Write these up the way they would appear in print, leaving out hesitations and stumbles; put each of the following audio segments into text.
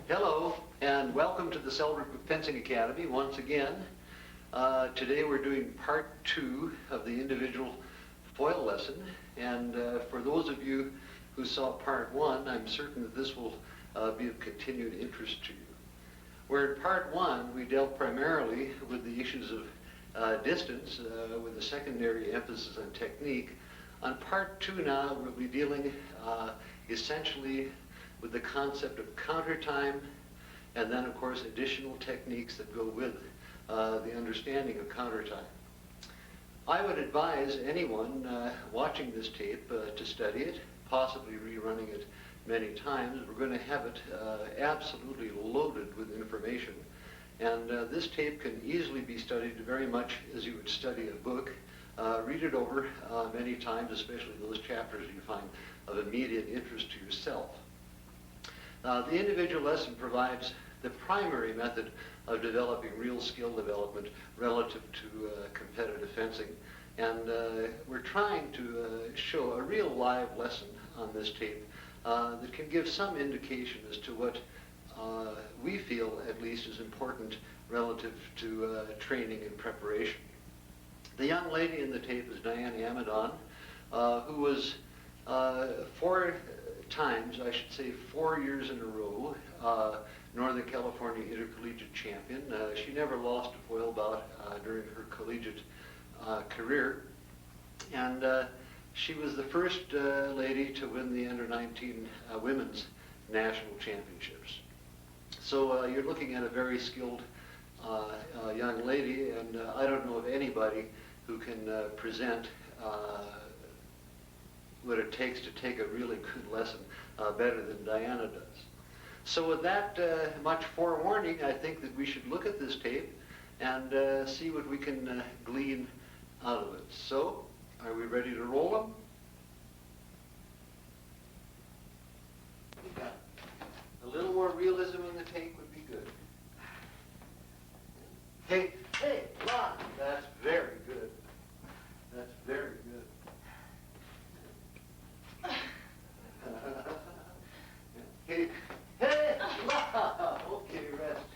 Hello, and welcome to the Selbrooke Fencing Academy once again. Today we're doing part 2 of the individual foil lesson, and for those of you who saw part 1, I'm certain that this will be of continued interest to you. Where in part 1 we dealt primarily with the issues of distance with a secondary emphasis on technique, on part 2 now we'll be dealing essentially with the concept of counter time, and then of course additional techniques that go with the understanding of counter time. I would advise anyone watching this tape to study it, possibly rerunning it many times. We're going to have it absolutely loaded with information, and this tape can easily be studied very much as you would study a book. Read it over many times, especially those chapters you find of immediate interest to yourself. The individual lesson provides the primary method of developing real skill development relative to competitive fencing, and we're trying to show a real live lesson on this tape that can give some indication as to what we feel at least is important relative to training and preparation. The young lady in the tape is Diane Amadon, who was 4 times, I should say 4 years in a row, Northern California Intercollegiate Champion. She never lost a foil bout during her collegiate career, and she was the first lady to win the Under-19 Women's National Championships. So you're looking at a very skilled young lady, and I don't know of anybody who can present what it takes to take a really good lesson better than Diana does. So with that much forewarning, I think that we should look at this tape and see what we can glean out of it. So, are we ready to roll them? Yeah. A little more realism in the take would be good. Hey, Ron, that's very good. That's very good. Hey, okay, rest.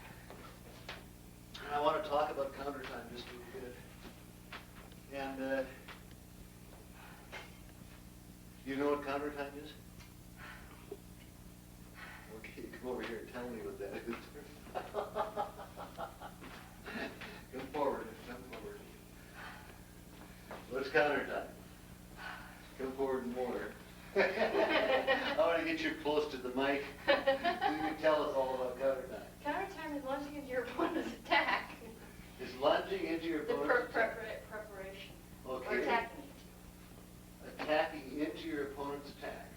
I want to talk about counter time just a little bit. And you know what counter time is? Okay, come over here and tell me what that is. Come forward, come forward. What's counter time? Come forward more. I want to get you close to the mic. You can tell us all about counter time. Counter time is lunging into your opponent's attack. Is lunging into your opponent's attack? Preparation. Okay. Or attacking it. Attacking into your opponent's attack.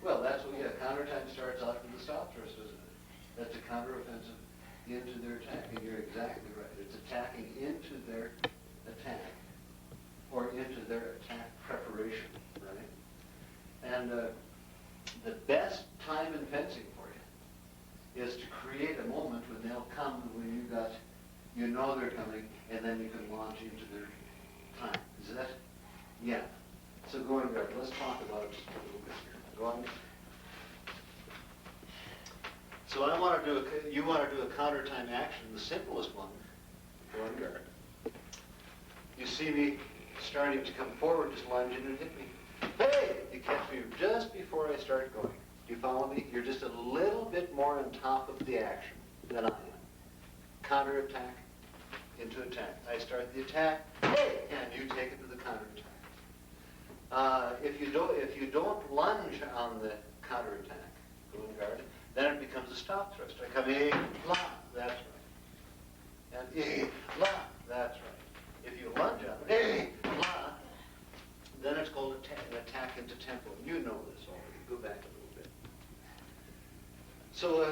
Well, that's what, counter time starts off with the stop thrust, doesn't it? That's a counteroffensive into their attack, and you're exactly right. It's attacking into their attack, or into their attack preparation, right? And the best time in fencing for you is to create a moment when they'll come, when you know they're coming, and then you can launch into their time. Is that? Yeah. So going back, let's talk about it just a little bit here. Go on. So you want to do a counter time action, the simplest one, go on guard. You see me starting to come forward, just lunge in and hit me. Hey! You catch me just before I start going. Do you follow me? You're just a little bit more on top of the action than I am. Counter attack, into attack. I start the attack, hey, and you take it to the counterattack. If you don't lunge on the counterattack, go in guard, then it becomes a stop thrust. I come in, la, that's right. And la, that's right. If you lunge on it, la, then it's called an attack into tempo. You know this already. Go back a little bit. So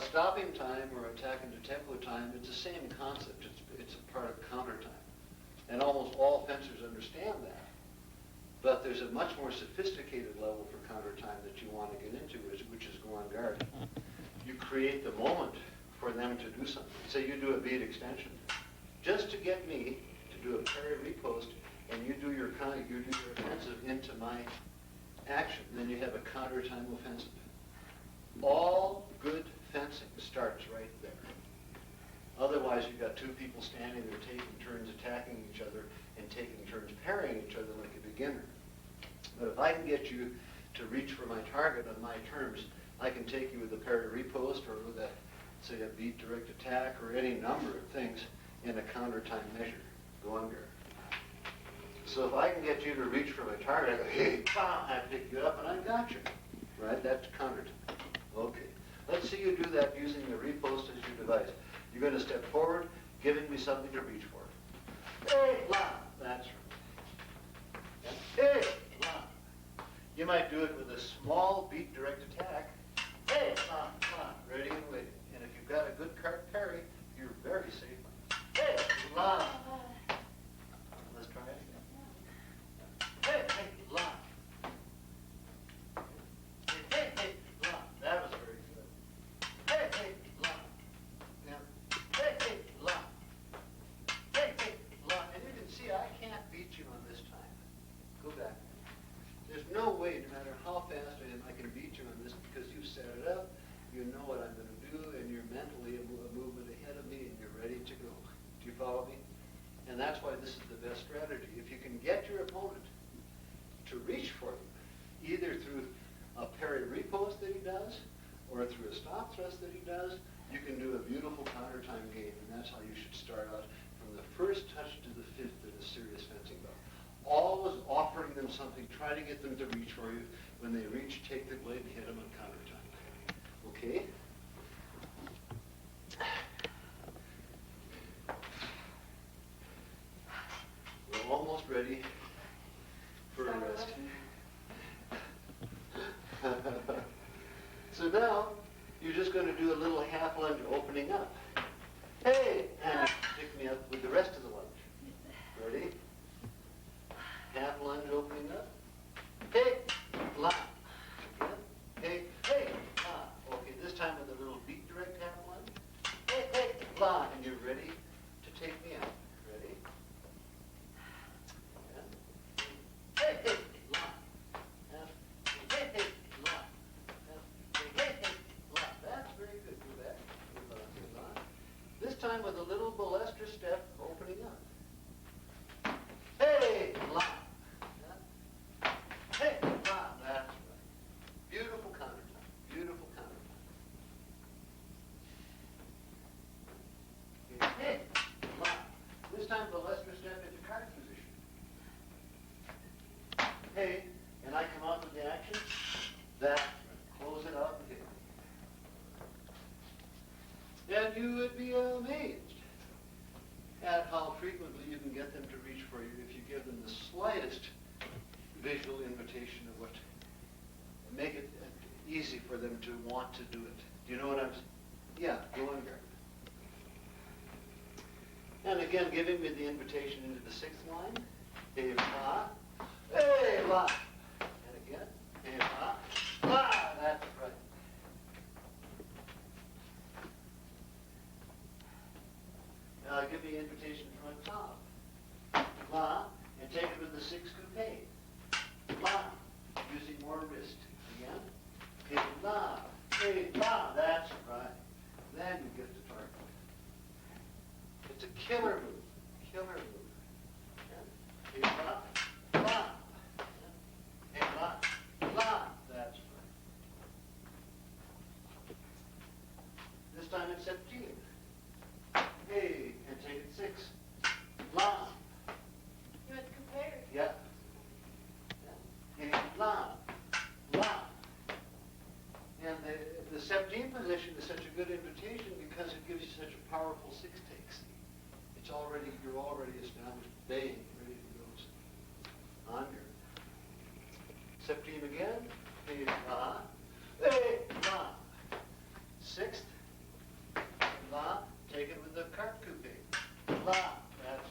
stopping time or attack into tempo time, it's the same concept. It's a part of counter time. And almost all fencers understand that. But there's a much more sophisticated level for counter time that you want to get into, which is go on guard. You create the moment for them to do something. Say you do a beat extension. Just to get me to do a parry repost, and you do your offensive into my action. Then you have a counter time offensive. All good fencing starts right there. Otherwise, you've got two people standing there taking turns attacking each other and taking turns parrying each other like a beginner. But if I can get you to reach for my target on my terms, I can take you with a parry repost or with a, say, a beat direct attack or any number of things in a counter time measure. Go on guard. So if I can get you to reach for my target, I go, hey, bam, I pick you up and I got you. Right? That's counter time. Okay. Let's see you do that using the repost as your device. You're going to step forward, giving me something to reach for. Hey, la, that's right. Hey, la. You might do it with a small beat direct attack. Hey, la, la, ready and waiting. And if you've got a good cart parry, you're very safe. Hey, la. Let's try it again. Hey, hey, la. Hey, hey, la. That was very good. Hey, hey, la. Now, hey, hey, la. Hey, hey, la. And you can see I can't beat you on this time. Go back. There's no way, no matter how fast I am, I can beat you on this because you've set it up, you know what I'm going to do, and you're mentally a movement ahead of me, and you're ready to go. Do you follow me? And that's why this is the best strategy. If you can get your opponent to reach for you, either through a parry repost that he does, or through a stop thrust that he does, you can do a beautiful counter time game, and that's how you should start out from the first touch to the fifth in a serious fencing bout. Always offering them something, trying to get them to reach for you. When they reach, take the blade and hit them on counter time. Okay? We're almost ready for a rest. So now, you're just going to do a little half lunge opening up. Hey! And pick me up with the rest of the lunge. Ready? Half lunge opening up. Hey! La. Again. Hey! Hey! La. Okay, this time with a little beat direct half lunge. Hey! Hey! La. And you're ready to take me out. Ready? And hey! Hey! La. And hey! Hey! La. And hey! Hey! La. That's very good. Do that. This time with a little balestra step opening up. Hey! La. Hey, la, that's right. Beautiful counter time. Beautiful counter time. Hey, la. This time the lesser step into card position. Hey, and I come out with the action. That's right. Close it out and hit. And you would be amazed at how frequently you can get them to reach for you if you give them the slightest visual invitation of what, make it easy for them to want to do it. Do you know what I'm saying? Yeah, go on guard. And again, giving me the invitation into the sixth line. Hey, la. Hey, la. And again, hey, la. La, that's right. Now give me invitation from the top. La, and take it with the six coupe. La, using more wrist. Again. Hey, la. Hey, la. That's right. Then you get the target. It's a killer move. Killer move. Hey, la. La. Hey, la. La. That's right. This time it's 17. Hey, and take it you're already established. Bang, ready to go. On your septime again. Hey, la. Hey, la. Sixth. La. Take it with the carte coupe. La. That's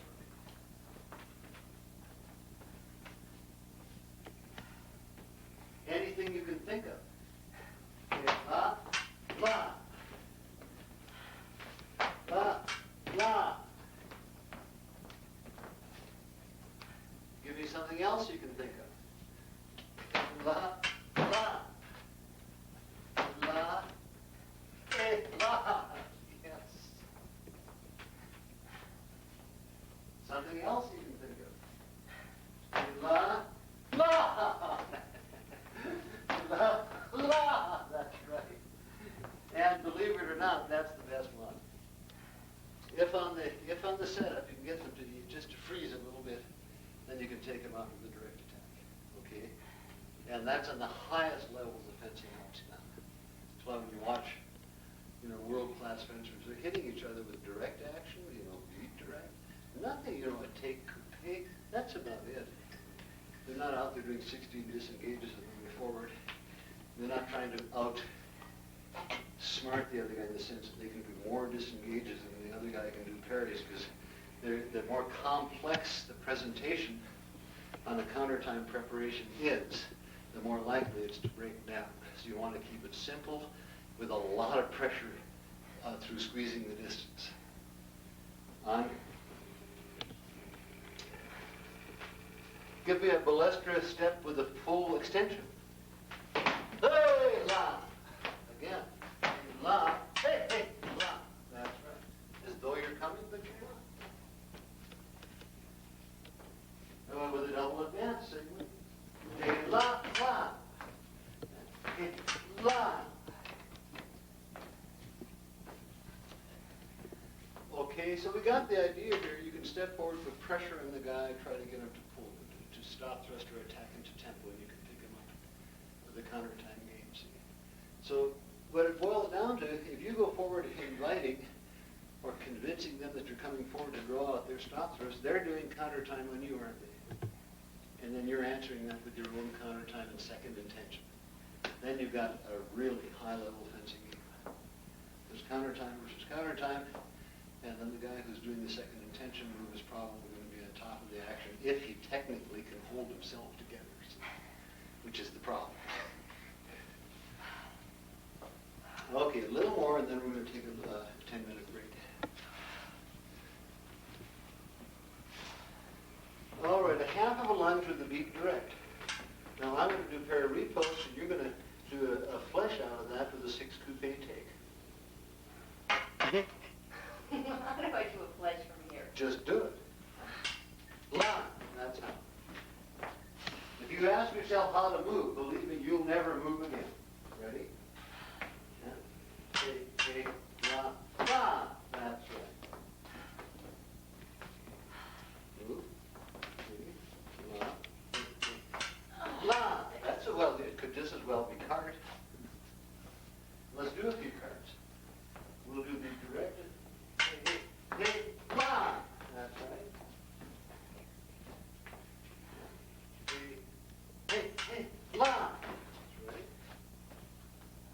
right. Anything you can think of. Okay, la. La. La. La. Give me something else you can think of. La. La. La. Eh, la. Yes. Something else you can think of. La. La. La. La. That's right. And believe it or not, that's the best one. If on the setup you can get them to just to freeze a little bit, then you can take them out with a direct attack. Okay? And that's on the highest levels of fencing arts now. That's why when you watch, world-class fencers, they're hitting each other with direct action, beat direct. Nothing, a take, coupe, that's about it. They're not out there doing 16 disengages and moving forward. They're not trying to outsmart the other guy in the sense that they can do more disengages than the other guy can do parries, because the more complex the presentation on the counter time preparation is, the more likely it's to break down. So you want to keep it simple with a lot of pressure through squeezing the distance. On. Give me a balestra step with a full extension. Hey, la. Again. La. Hey, hey, la. That's right. As though you're coming, but you're not. With a double advance signal. Hey, la, la. Hey, la. Okay, so we got the idea here. You can step forward, put pressure on the guy, try to get him to pull, to stop thrust or attack into tempo, and you can pick him up with the counter time game, see? So what it boils down to, if you go forward inviting or convincing them that you're coming forward to draw out their stop thrust, they're doing counter time on you, aren't they? And then you're answering that with your own counter time and second intention. Then you've got a really high-level fencing game. There's counter time versus counter time, and then the guy who's doing the second intention move is probably going to be on top of the action if he technically can hold himself together, which is the problem. Okay, a little more, and then we're going to take a 10-minute break. All right, a half of a lunge with the beat direct. Now I'm going to do para repost, and you're going to do a flesh out of that with a 6 coupe take. How do I do a flesh from here? Just do it. Line, that's how. If you ask yourself how to move, believe me, you'll never move again. Ready? Take, la, la. That's right. Move. La. La. That's well. It could just as well be card. Let's do a few cards. We'll do the directed. Hey, la. That's right. Hey, la. That's right.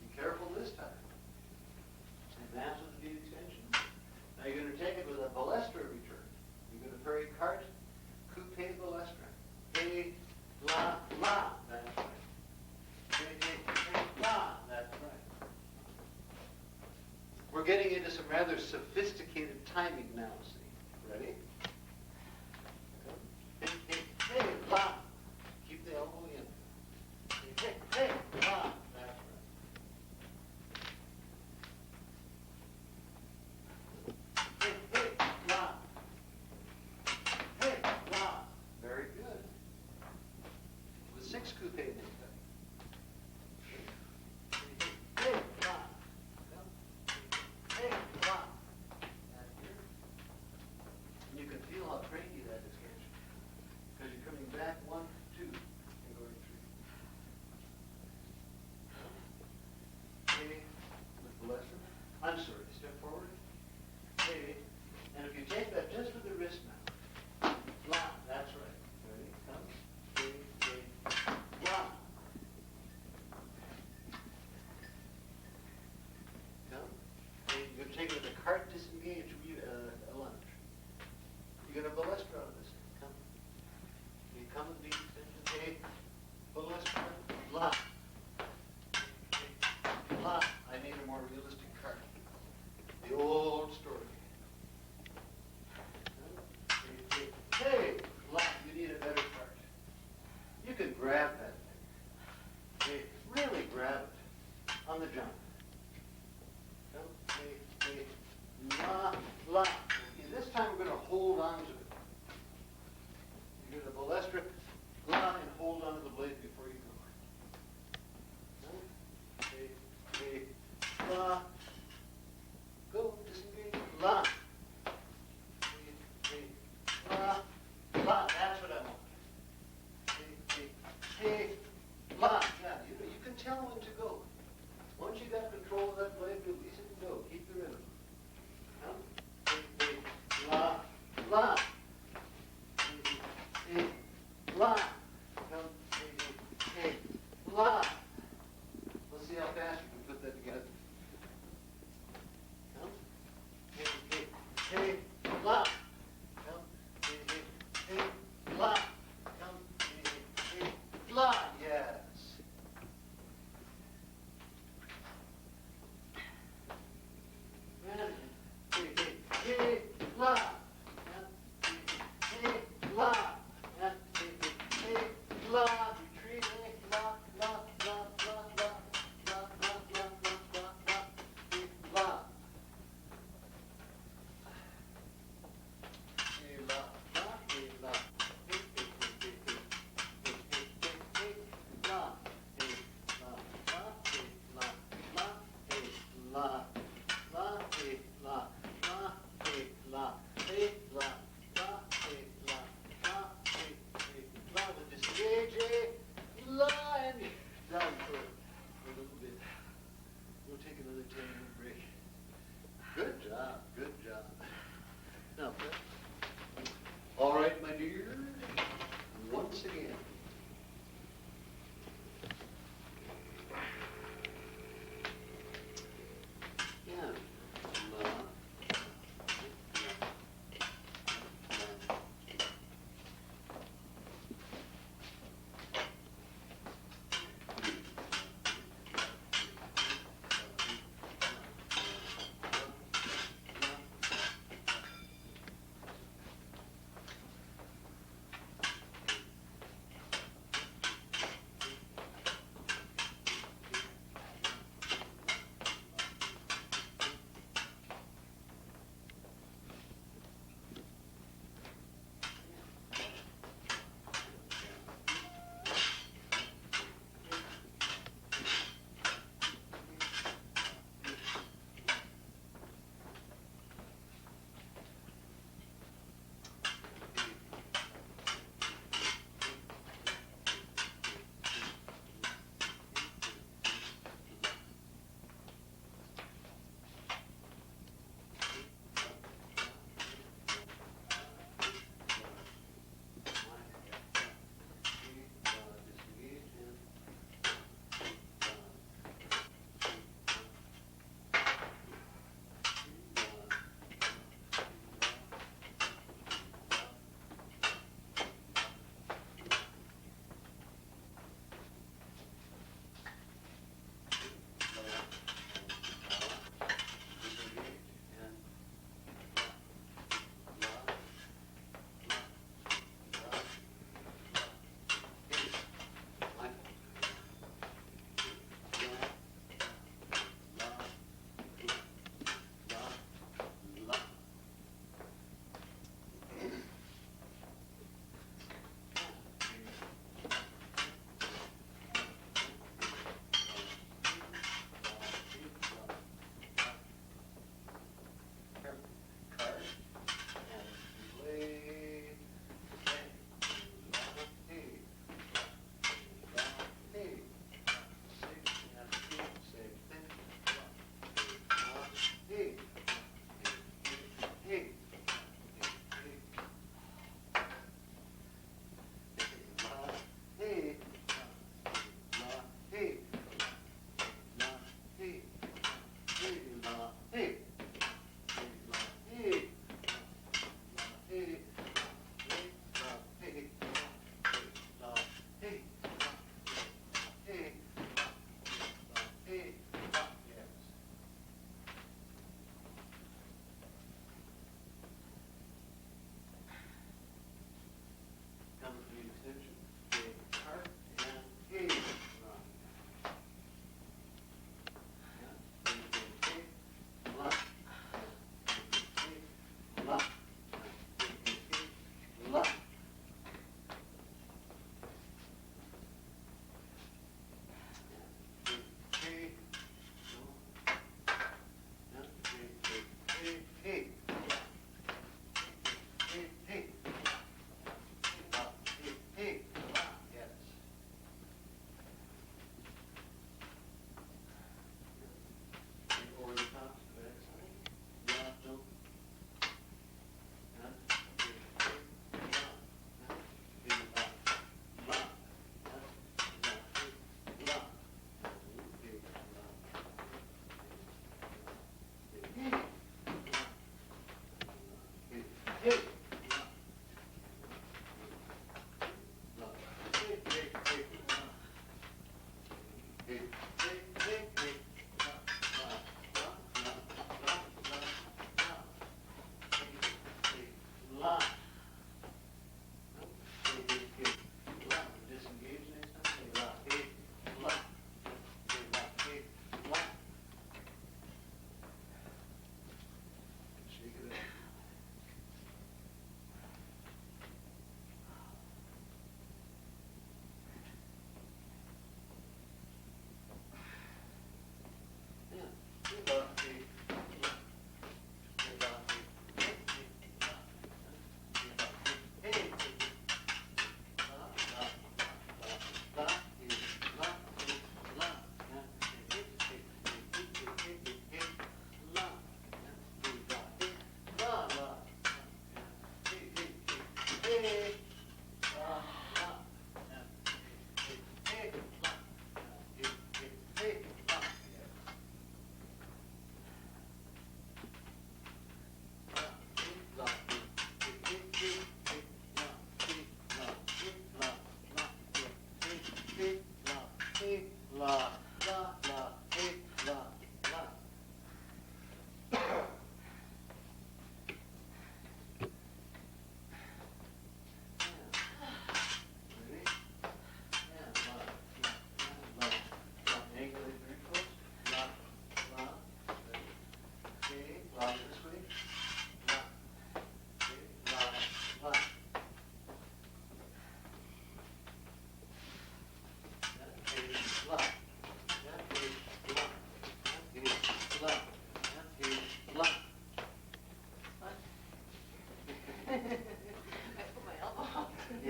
Be careful this time. Advance with the beat extension. Now you're going to take it with a balestra return. You're going to parry carte, coupe balestra. Hey, la, la. That's right. Hey, la. That's right. We're getting into some rather sophisticated timing now, see? Ready? Hey, la. Keep the elbow in. Hey, la. That's right. Hey, la. Hey, la. Very good. With 6 coupe next time. Hey, la. Hey, la. That's here. And you can feel how cranky that is, can't you? Because you're coming back 1, 2, and going 3. Hey, with the lesson. I'm sorry, step forward. Hey, and if you take that just with the grab that thing. Okay, really grab it on the jump. Okay, la, la. Okay, this time we're going to hold on to it. You do the balestra, la, and hold on to the blade before you go. Okay, la. Go, disengage, la. La, la, that's what I want. Hey, la, yeah, you can tell when to go. Once you got control of that blade, release it and go. Keep the rhythm. La, la. La. La. Let's see how fast you can put that together. Hey, la. La. La. Yes. Hey, la. Hey, la. Hey, la. Retreat. La, la, la, la, la, la, la, la, la, la, la. Hey, la, la, hey, la.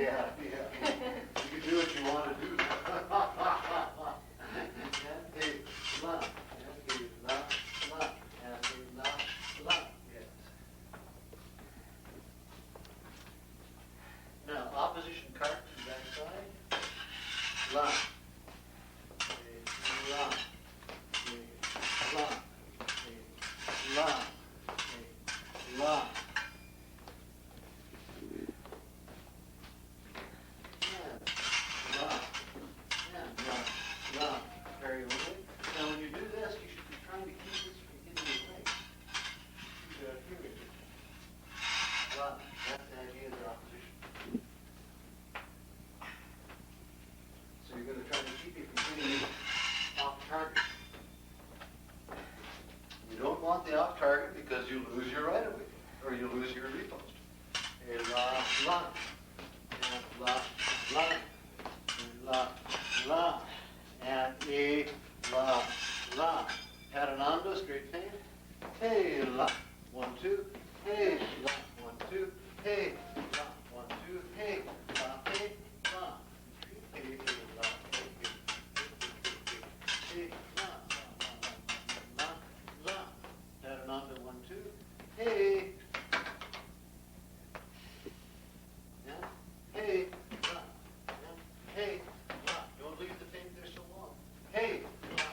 Yeah, yeah. You can do what you want to do. And a la, and a la, la, and a la, la. Yes. Now, opposition cart to that side. La. La. La. La. La. Very well. Now, when you do this, you should be trying to keep this from hitting your leg. Here it is. That's the idea of the opposition. So you're going to try to keep it from hitting you off target. You don't want the off target because you lose your right of way, or you lose your repost. A la, la, and la, la, and la, la, and a la, la. Paranando, straight fan. Hey, la, 1, 2. Hey, la, 1, 2. Hey, la, 1, 2. Hey, la, hey, la. Hey, la, hey, la, la, la, la. Paranando, 1, 2. Hey. Yeah. Hey, la. Yeah. Hey, la. Don't leave the thing there so long. Hey, la.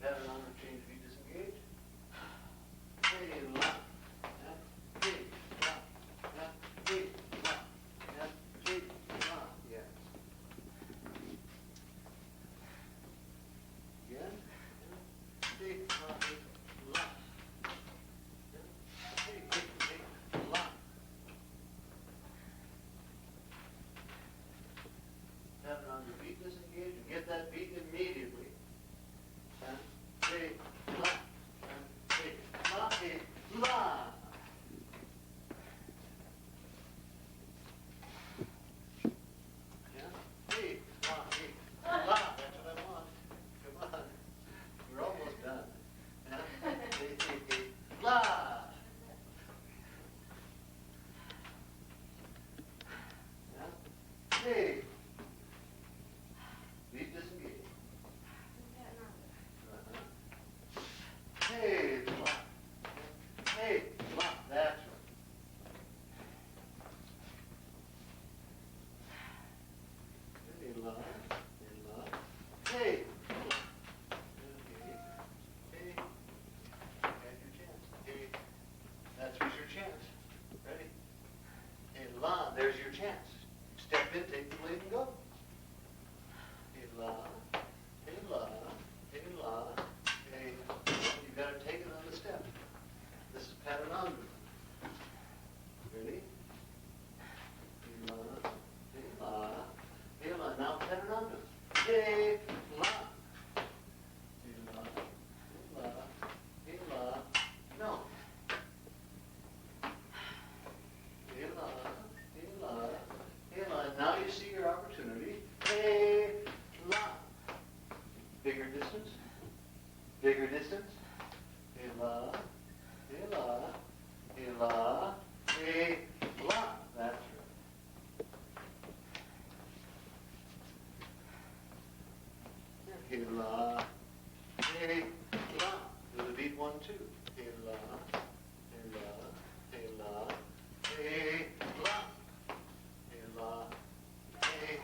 Paranando, change, be disengaged. Hey, la. Yeah. Hey, la. Yeah. Hey, la. Yeah. Hey, la. Yes. Again. Yeah. Hey, la. Hey, la. Yeah. Hey, hey, la. Paranando, beat disengaged, and get that beat immediately. And hey, la. And hey, la. Hey, la. Yeah. Hey, la. Hey, la. That's what I want. Come on. We're almost done. Yeah. Hey, hey, hey, la. Yeah. Hey. Beat disengaged. Hey, la. Hey, la. That's right. Hey, la. Hey, la. Hey, la. Hey. That's your chance. Hey. That's who's your chance. Ready? Hey, la. There's your chance. Step in, take the blade, and go. Hey, la. Hey, la. Hey, la. Hey. You got to take it on the step. This is Paranando. Ready? Hey, la. Hey, la. Hey, la. Now Paranando. Hey, la. Hey, la. Hey, la. Hey, la. No. Hey, la. Hey, la. Hey, la. Now you see your opportunity. Hey, la. Bigger distance. Bigger distance. Hey, la. Hey, la. Hey, la. Hey, la. That's right. Hey, la. Hey, la. Do the beat 1, 2. Hey, la. Hey, la. Hey, la. Hey, la. Hey,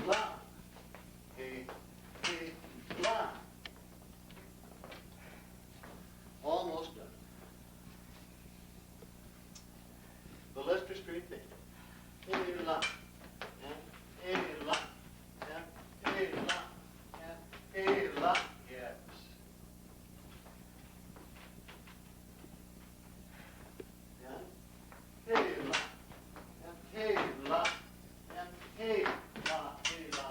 la. Hey, la. Almost done. The Lester Street thing. Hey, la. Hey, la. Hey, la. Hey, la. Yes. Hey, la. Hey, la. Hey, la. Hey, la.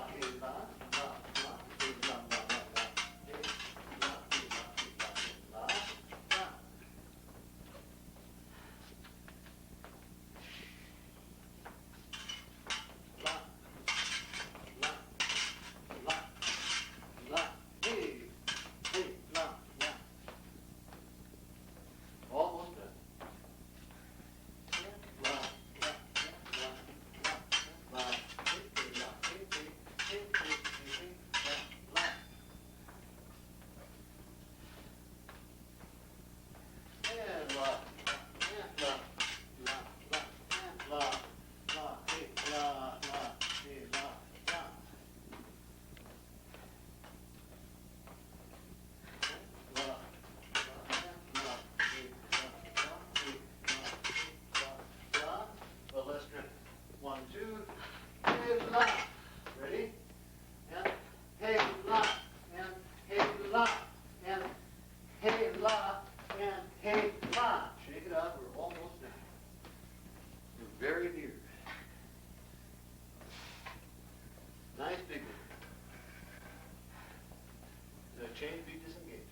Change, be disengaged.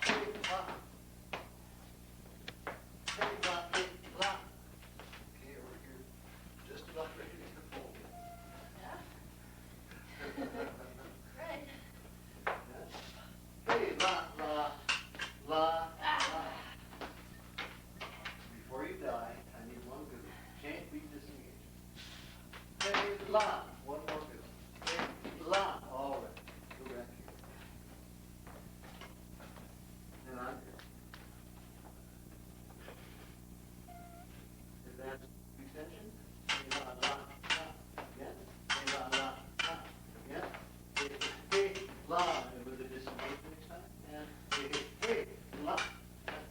Hey, la. Hey, la, hey, la. Okay, we're just about ready to fold. Yeah. Right. Hey, la, la, la, la. Before you die, I need one good one. Change, be disengaged. Hey, la. One more good one. Hey, la. All right. Go back here. And I'm here. Advance extension. Hey, la, la, la. Again. Hey, la, la, la. Again. Hey, hey, la. And with the disengagement next time. And hey, hey, la. And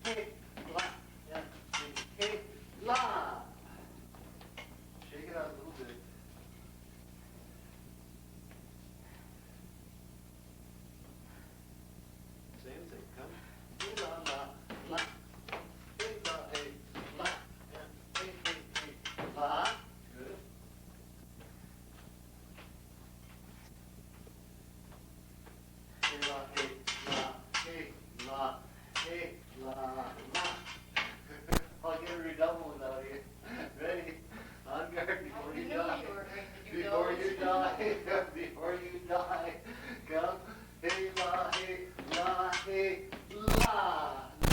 hey, hey, la. And hey, hey, la. Shake it out a little bit. Same thing. Come. Hey, la, la, la. Hey, la, hey, la. And hey, hey, hey, la. Good. Hey, la, hey, la, hey, la, hey, la, la. I'll get a redouble without you. Ready? On guard before you I knew die. you were going to do Before those. you die. Before you die. Come. Hey, la, hey, la, hey, la.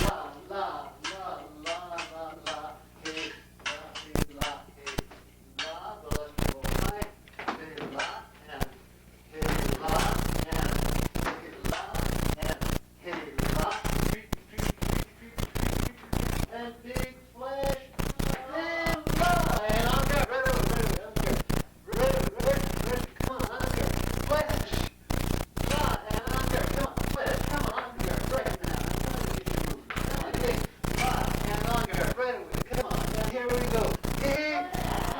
La, la, la, la, la, la. Hey, la, hey, la, hey, la. The left go high. Hey, la, and hey, la, and hey, la, and hey, la. Treat, treat, treat, treat, treat, treat, and big flash. And la, and on guard. Right over, right over, on guard. Right over, right, right, come on, on guard. Flash. La, and on guard. Come on, flash. Come on, on guard. Right now. I'm trying to get you moving. Come on, hey, la, and on guard. Right away. Come on. And here we go. Hey,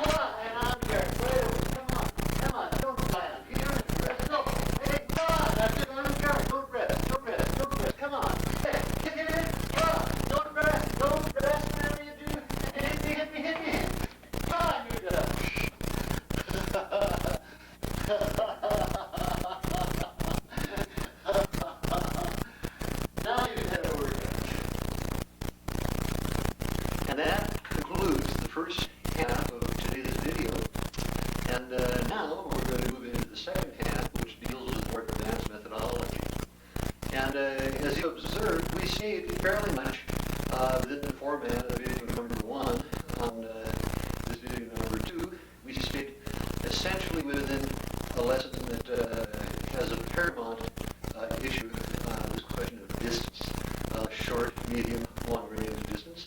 la, and on guard. Right away. Come on. Come on. Don't land. You don't rest. No. Hey, la, that's it. On guard. Don't rest. Don't rest. Don't rest. Come on. Hey, hit it. La, don't rest. Don't rest. Whatever you do. Hit me, hit me, hit me. Come on, you done. Now you've had a word. And that concludes the first half of today's video. And now we're going to move into the second half, which deals with more advanced methodology. And as you observed, we stayed fairly much within the format of video number 1 on this video number 2. We stayed essentially within a lesson that has a paramount issue, this question of distance, short, medium, long-range distance,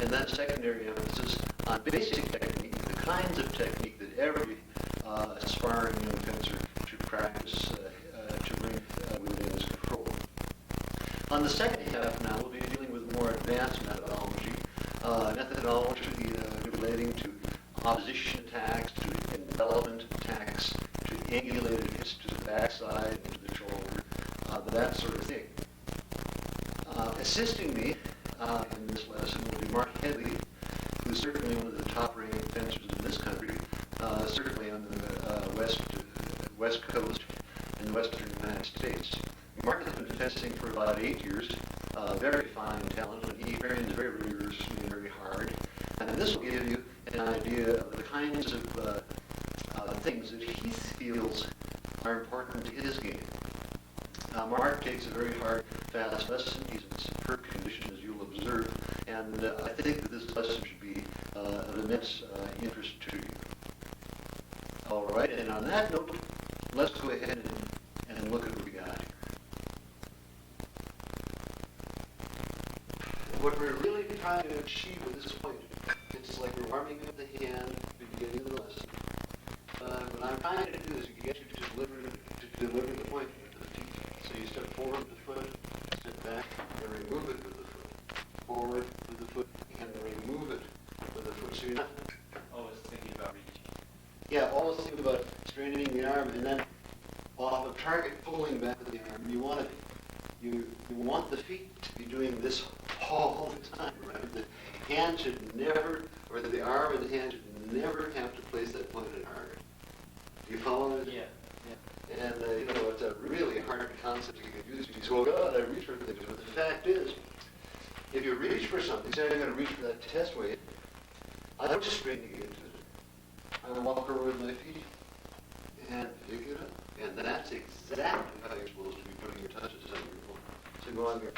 and then secondary emphasis on basic technique, the kinds of technique that every aspiring young fencer should practice to bring within his control. On the second half now, we'll be dealing with more advanced methodology, relating to opposition attacks, to envelopment attacks, to angulated hits to the backside, and to the shoulder, that sort of thing. Assisting me in this lesson will be Mark Headley, who's certainly one of the top-ranked fencers in this country, certainly on the west coast in the western United States. Mark has been fencing for about 8 years, very fine talent, and he trains very rigorously and very hard. And this will give you an idea of the kinds of things that he feels are important to his game. Mark takes a very hard, fast lesson. He's in superb condition, as you'll observe, and I think that this lesson should be of immense interest to you. All right, and on that note, let's go ahead and look at what we got here. What we're really trying to achieve at this point, it's like we're warming up the hand at the beginning of the lesson. What I'm trying to do is get you to deliver the point with the feet. So you step forward with the foot, step back, and remove it with the foot. Forward with the foot, and remove it with the foot. So you're not Always thinking about reaching. Yeah, always think about straightening the arm and then off of target pulling back with the arm. You want the feet to be doing this all the time, right? The hand should never, or the arm and the hand should never have to place that point at target. Do you follow me? Yeah. And it's a really hard concept to get used to. You say, well, God, I reach for things. But the fact is, if you reach for something, say I'm going to reach for that test weight, I don't just strain to get into it. I walk over with my feet and pick it up. And that's exactly how you're supposed to be putting your touches on your phone. So go on here.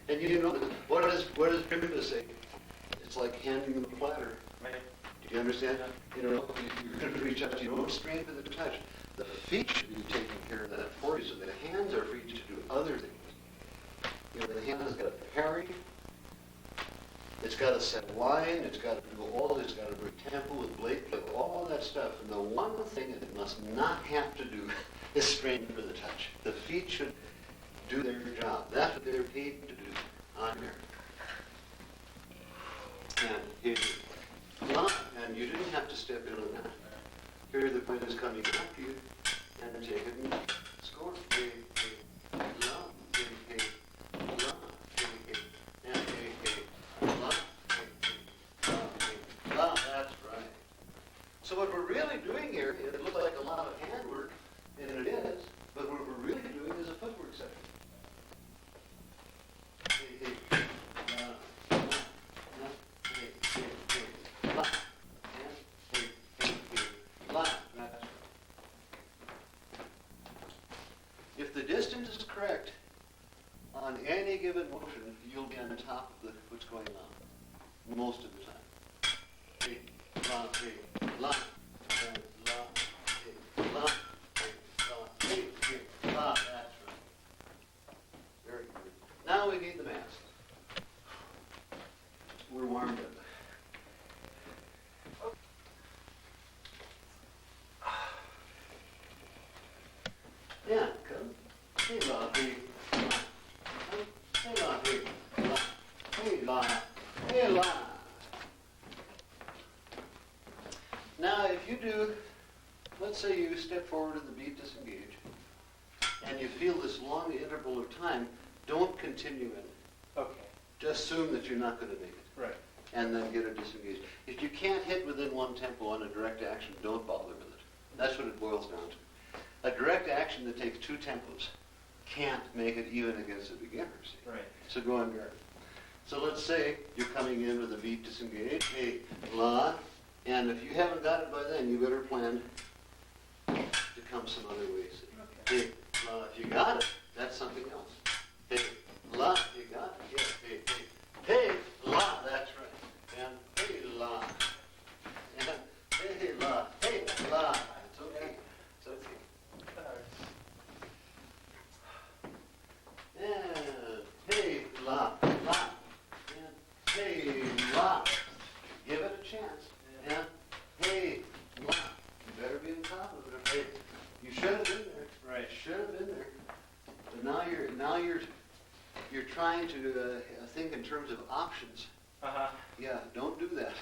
And you know, what does Primitive say? It's like handing them a platter. Right. Do you understand? You know, if you're going to reach out, you don't strain for the touch. The feet should be taking care of that for you, so the hands are free to do other things. You know, the hand has got to parry, it's got to set line, it's got to do all this, it's got to bring tempo with blade play, all that stuff. And the one thing it must not have to do is strain for the touch. The feet should do their job. That's what they're paid to do on here. And here, and you didn't have to step in on that. Here the point is coming back to you, and take it and score. Hey, hey, la, hey, hey, la, hey, hey, and hey, hey, la, hey, hey, la, hey, la. That's right. So what we're really doing here, it looks like a lot of handwork, and it is, but what we're really doing is a footwork section. Hey, hey, la, la, la, hey, hey, hey, la. If the distance is correct on any given motion, you'll be on the top of what's going on most of the time. Hey, la, hey, la, hey, la, hey, la, hey, la, hey, hey, la. That's right. Very good. Now we need the mask. We're warmed up. Yeah, come. Hey, la, hey, la. Hey, la, hey, la. Hey, la, hey, la. Now, if you do, let's say you step forward and the beat disengage, and you feel this long interval of time, don't continue in. Okay. Just assume that you're not going to make it. Right. And then get it disengaged. If you can't hit within one tempo on a direct action, don't bother with it. That's what it boils down to. A direct action that takes two tempos can't make it even against a beginner. See? Right. So go on guard. So let's say you're coming in with a beat disengage, hey, la, and if you haven't got it by then, you better plan to come some other ways. Okay. Hey, la, if you got it, that's something else. Hey, la, you got it. Yeah, hey, hey, hey, la, that's right. And hey, la, and hey, la, hey, la. It's okay. It's okay. And hey, la, la, and hey, la. Give it a chance. And hey, la. You better be on top of it. Hey, you should have been there. Right. Should have been there. But now you're trying to think in terms of options. Uh-huh. Yeah, don't do that.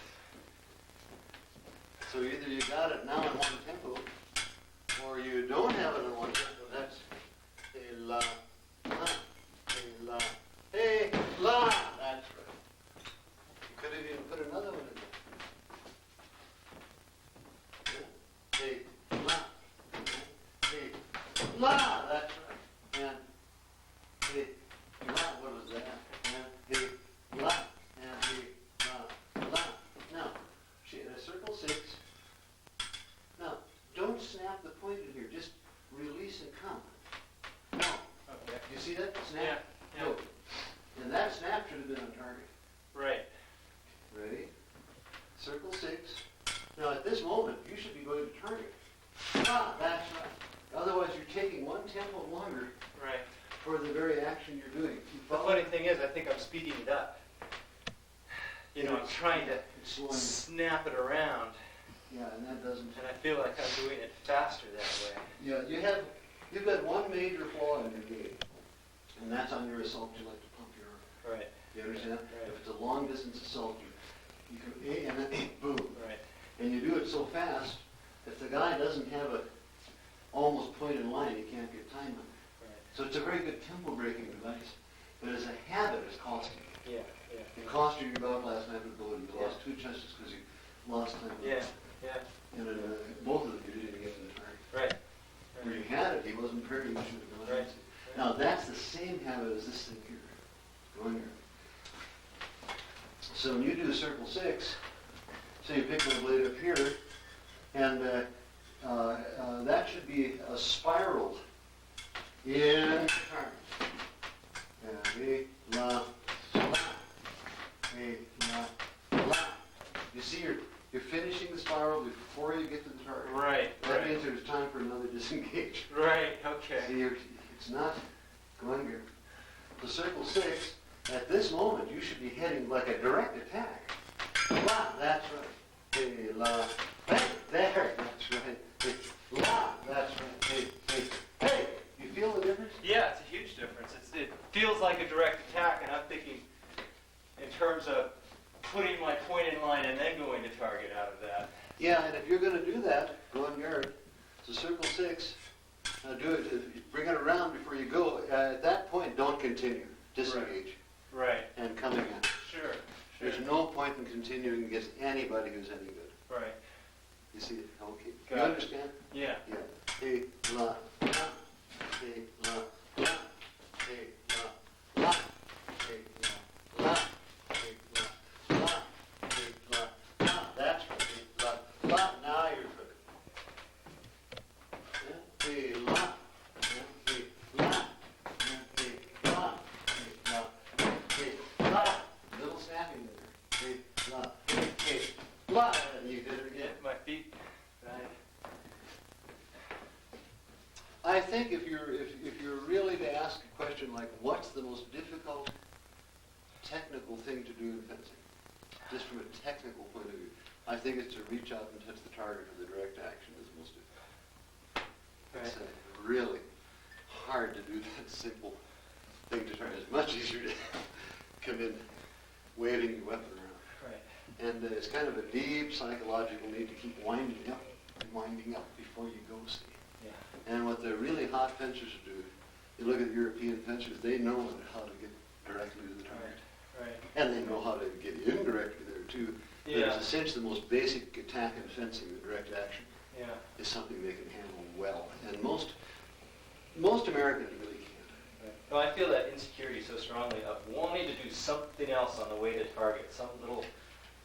So either you got it now in one tempo, or you don't have it in one tempo. That's hey, la, la, hey, la, hey, la. That's right. You could have even put another one in there. Yeah. Hey, la, hey, la. That's right. And hey, la. What was that? And hey, la, and hey, la, la. Now, circle 6. Now, don't snap the point in here. Just release and come. No. Okay. You see that? Snap. Yeah. Go. And that snap should have been on target. Right. Ready? Circle 6. Now, at this moment, you should be going to target. Ah, that's right. Otherwise, you're taking one tempo longer Right. for the very action you're doing. You The follow? funny thing is, I think I'm speeding it up. You know, I'm trying to It's slowing. snap it around, Yeah, and that doesn't. and I feel like I'm doing it faster that way. Yeah, you've got one major flaw in your game, and that's on your assault. You like to pump your arm. Right. You understand? Right. If it's a long distance assault, you can and then boom, Right. and you do it so fast. If the guy doesn't have a almost point in line, he can't get time on it. Right. So it's a very good tempo breaking device, but as a habit, it's costing you. Yeah. Yeah. It cost you your bout last night with Bowden. You lost 2 chances because you lost time. Yeah. Yeah. And both of them you didn't get to the target. Right. Where you had it, he wasn't fair, you should have gone. Right. have it as this thing here, going here. So when you do circle 6, so you pick the blade up here, and that should be a spiral in turn. La, la, la, la. You see, you're finishing the spiral before you get to the target. Right. That means there's time for another disengage. Right. Okay. See, it's not going here. The circle 6, at this moment, you should be heading like a direct attack. La, that's right. Hey, la, hey, there, that's right. Hey, la, that's right. Hey, hey, hey. You feel the difference? Yeah, it's a huge difference. It feels like a direct attack, and I'm thinking in terms of putting my point in line and then going to target out of that. Yeah, and if you're going to do that, go on guard. So circle 6, do it. Bring it around before you go. At that point, don't continue. Disengage. Right. And come again. Sure. There's no point in continuing against anybody who's any good. Right. You see it? Okay. Got You it. understand? Yeah. Yeah. Hey, la, la. Hey, la, la. Hey, la, la. Hey, la, la. Hey, la, la. Hey, la, la. That's right. Hey, la, la. Now you're good. Yeah. Hey, la. Yeah. Hey, la. Yeah. Hey, la. Hey, la. Hey, la. Little snapping there. Hey, la. Hey, la. And you did it again. My feet. Right. I think if you're really to ask a question like what's the most difficult technical thing to do in fencing, just from a technical point of view, I think it's to reach out and touch the target for the direct action is the most difficult. It's really hard to do that simple thing to turn. It's much easier to come in waving your weapon around. Right. And it's kind of a deep psychological need to keep winding up before you go, see. Yeah. And what the really hot fencers do, you look at the European fencers, they know how to get directly to the target. Right. And they know how to get indirectly there too. But Yeah. it's essentially the most basic attack in fencing, the direct action, Yeah. is something they can handle well. And most Americans really can't. Right. Well, I feel that insecurity so strongly of wanting to do something else on the way to target, some little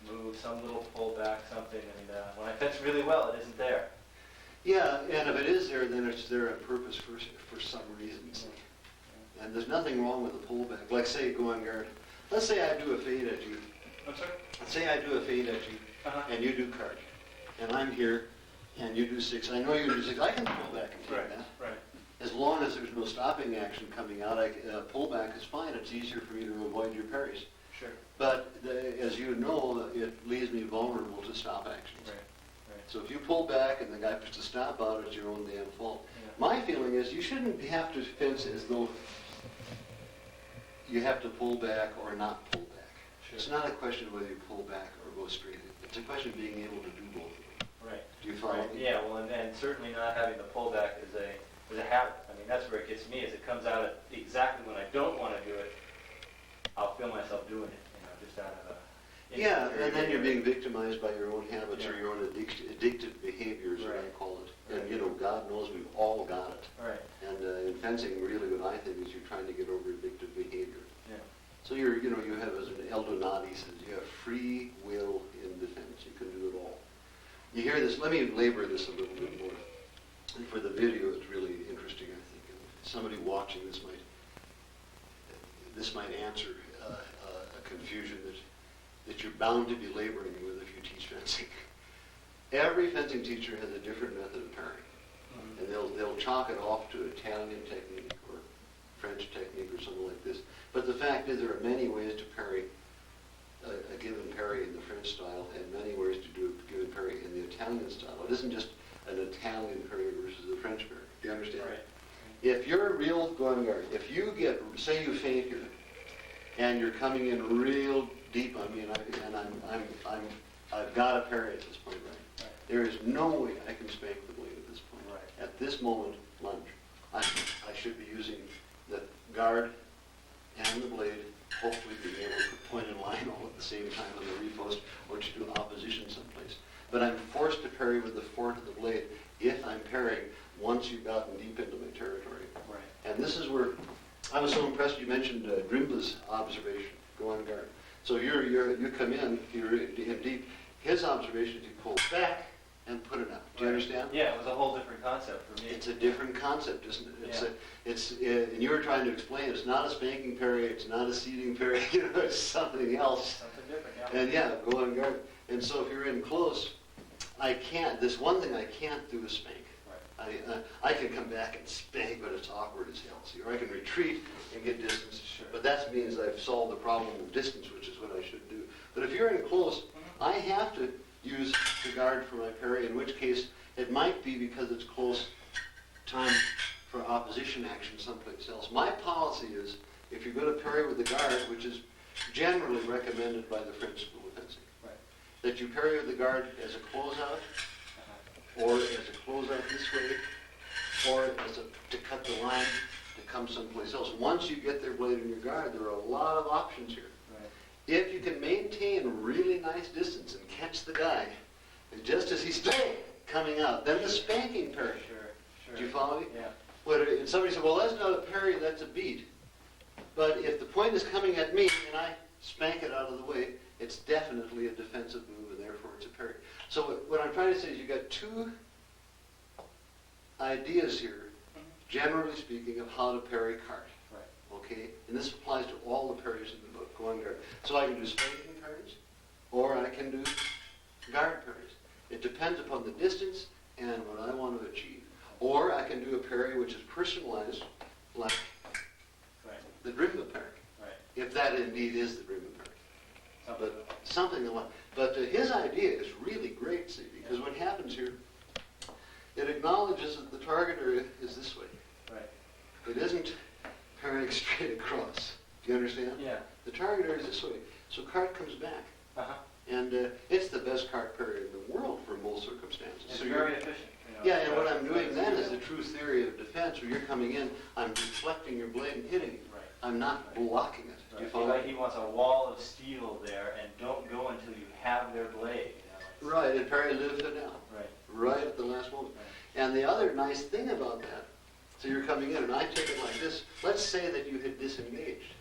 move, some little pullback, something, and when I fence really well, it isn't there. Yeah, and if it is there, then it's there on purpose for some reason. See. And there's nothing wrong with a pullback. Like say, go on guard. Let's say I do a fade at you. I'm sorry? Let's say I do a fade at you, and you do card. And I'm here, and you do 6. I know you do 6. I can pull back and take that. Right. As long as there's no stopping action coming out, pullback is fine. It's easier for me to avoid your parries. Sure. But as you know, it leaves me vulnerable to stop actions. Right. So if you pull back and the guy puts a stop out, it's your own damn fault. Yeah. My feeling is you shouldn't have to fence as though you have to pull back or not pull back. Sure. It's not a question of whether you pull back or go straight. It's a question of being able to do both of them. Right. Do you follow me? Yeah, well, and certainly not having the pullback is a habit. I mean, that's where it gets me, is it comes out at exactly when I don't want to do it, I'll feel myself doing it, just out of a... Yeah, and then you're being victimized by your own habits or Yeah. your own addictive behaviors, as I Right. call it. Right. And God knows we've all got it. Right. And in fencing, really what I think is you're trying to get over addictive behavior. Yeah. So you have, as an Eldon Nadi says, you have free will in defense. You can do it all. You hear this, let me labor this a little bit more. And for the video, it's really interesting, I think. And somebody watching this might answer a confusion that you're bound to be laboring with if you teach fencing. Every fencing teacher has a different method of parrying. And they'll chalk it off to Italian technique or French technique or something like this. But the fact is there are many ways to parry a given parry in the French style and many ways to do a given parry in the Italian style. It isn't just an Italian parry versus a French parry. Do you understand? Right. If you're a real going guard, if you get, say you feint here, and you're coming in real deep on me, and I've got a parry at this point, right? There is no way I can spank the blade at this point. Right. At this moment, lunge. I should be using the guard and the blade, hopefully being able to point in line all at the same time on the repost or to do opposition someplace. But I'm forced to parry with the fork of the blade if I'm parrying once you've gotten deep into my territory. Right. And this is where I was so impressed you mentioned Drimbla's observation, go on guard. So you come in, you're in deep. His observation is you pull back and put it out. Do you understand? Yeah, it was a whole different concept for me. It's a different concept, isn't it? Yeah. And you were trying to explain it's not a spanking parry, it's not a seating parry, it's something else. Something different, yeah. And yeah, go on guard. And so if you're in close, this one thing I can't do is spank. I can come back and spank, but it's awkward as hell. See, or I can retreat and get distance. Sure. But that means I've solved the problem of distance, which is what I should do. But if you're in close, I have to use the guard for my parry, in which case it might be because it's close time for opposition action someplace else. My policy is, if you're going to parry with the guard, which is generally recommended by the French School of Fencing, that you parry with the guard as a closeout, or as a closeout this way, or as to cut the line to come someplace else. Once you get their blade in your guard, there are a lot of options here. Right. If you can maintain really nice distance and catch the guy, and just as he's coming out, then the spanking parry. Sure. Do you follow me? Yeah. And somebody said, well, that's not a parry, that's a beat. But if the point is coming at me and I spank it out of the way, it's definitely a defensive move, and therefore it's a parry. So what I'm trying to say is you've got two ideas here, generally speaking, of how to parry cart. Right. Okay? And this applies to all the parries in the book. Go on guard. So I can do spanking parries, or I can do guard parries. It depends upon the distance and what I want to achieve. Or I can do a parry which is personalized, like the Drimbla parry. Right. If that indeed is the Drimbla parry. Something. But something along. But his idea is really great, see, because what happens here, it acknowledges that the target area is this way. Right. It isn't parrying straight across. Do you understand? Yeah. The target area is this way. So cart comes back. Uh-huh. And it's the best cart parry in the world for most circumstances. It's so very efficient. Yeah, and what I'm doing then is the true theory of defense, where you're coming in, I'm deflecting your blade and hitting you. Right. I'm not blocking it. Do you follow? Like he wants a wall of steel there, and don't go until you have their blade. Right, and parry live it down. Right. Right at the last moment. Right. And the other nice thing about that, so you're coming in, and I take it like this. Let's say that you had disengaged.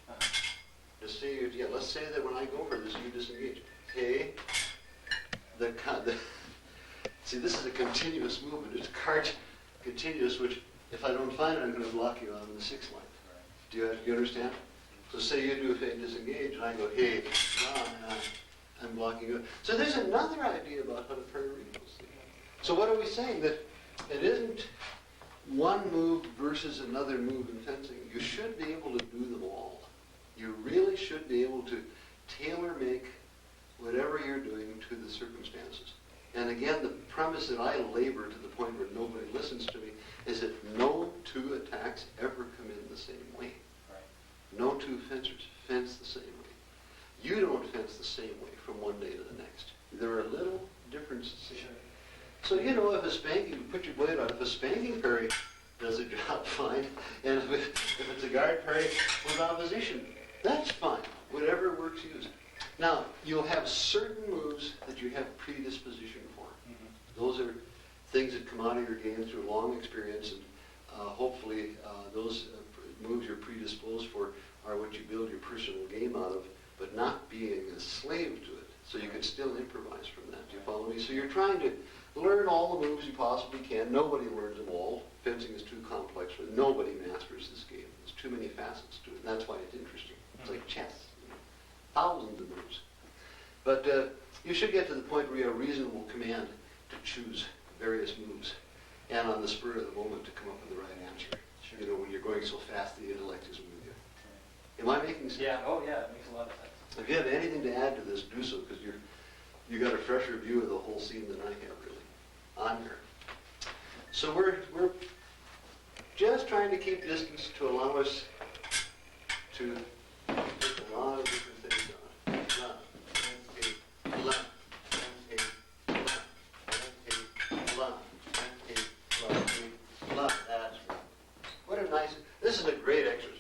Just say, let's say that when I go for this, you disengage. Okay? See, this is a continuous movement. It's cart continuous, which if I don't find it, I'm going to block you on the 6th line. Right. Do you understand? So say you do a feint disengage, and I go, hey, I'm blocking you. So there's another idea about how to parry regionals. So what are we saying? That it isn't one move versus another move in fencing. You should be able to do them all. You really should be able to tailor-make whatever you're doing to the circumstances. And again, the premise that I labor to the point where nobody listens to me is that no two attacks ever come in the same way. Right. No two fencers fence the same way. You don't fence the same way from one day to the next. There are little differences. So if a spanking, you put your blade on, if a spanking parry does a job, fine. And if it's a guard parry with opposition, that's fine. Whatever works, use it. Now, you'll have certain moves that you have predisposition for. Mm-hmm. Those are things that come out of your game through long experience, and hopefully those moves you're predisposed for are what you build your personal game out of, but not being a slave to it. So you can still improvise from that. Do you follow me? So you're trying to learn all the moves you possibly can. Nobody learns them all. Fencing is too complex for it. Nobody masters this game. There's too many facets to it, and that's why it's interesting. It's like chess. Thousands of moves. But you should get to the point where you have reasonable command to choose various moves, and on the spur of the moment to come up with the right answer. Sure. When you're going so fast, the intellect isn't with you. Right. Am I making sense? Yeah. Oh, yeah. It makes a lot of sense. If you have anything to add to this, do so, because you got a fresher view of the whole scene than I have, really. On here. So we're just trying to keep distance to allow us to put a lot of different things on. That's what a nice. This is a great exercise.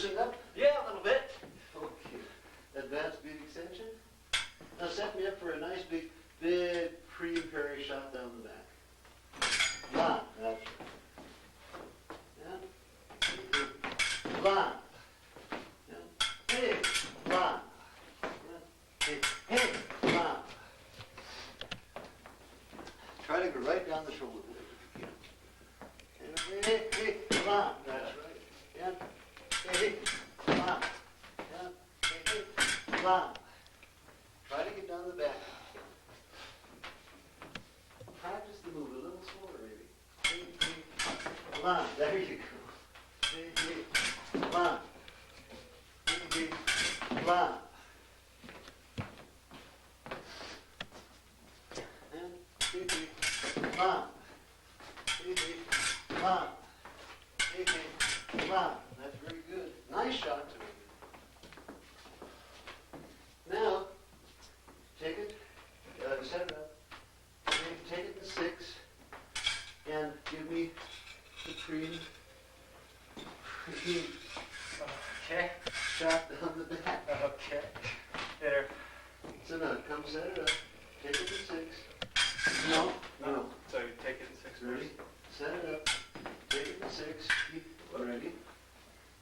loosened up? Yeah, a little bit. Okay. Advanced beat extension. Now set me up for a nice big pre-parry shot down the back. Line, that's right. Yeah. Line. Yeah. Hey, line. Yeah. Hey, line. Try to go right down the shoulder blade if you can. Hey, line. That's right. Yeah. Hey, line. Yeah. Hey, line. Try to get down the back. Practice the move a little slower, maybe. Come on, there you go. Come on. Come on. And come on. Come on. Come on. That's very good. Nice shot to me. Now, take it, set it up. Take it to 6 and give me the pre Okay. shot down the back. Okay. There. So now come set it up. Take it to 6. No. So you take it in 6 Ready? Set it up. Take it to 6. Keep ready.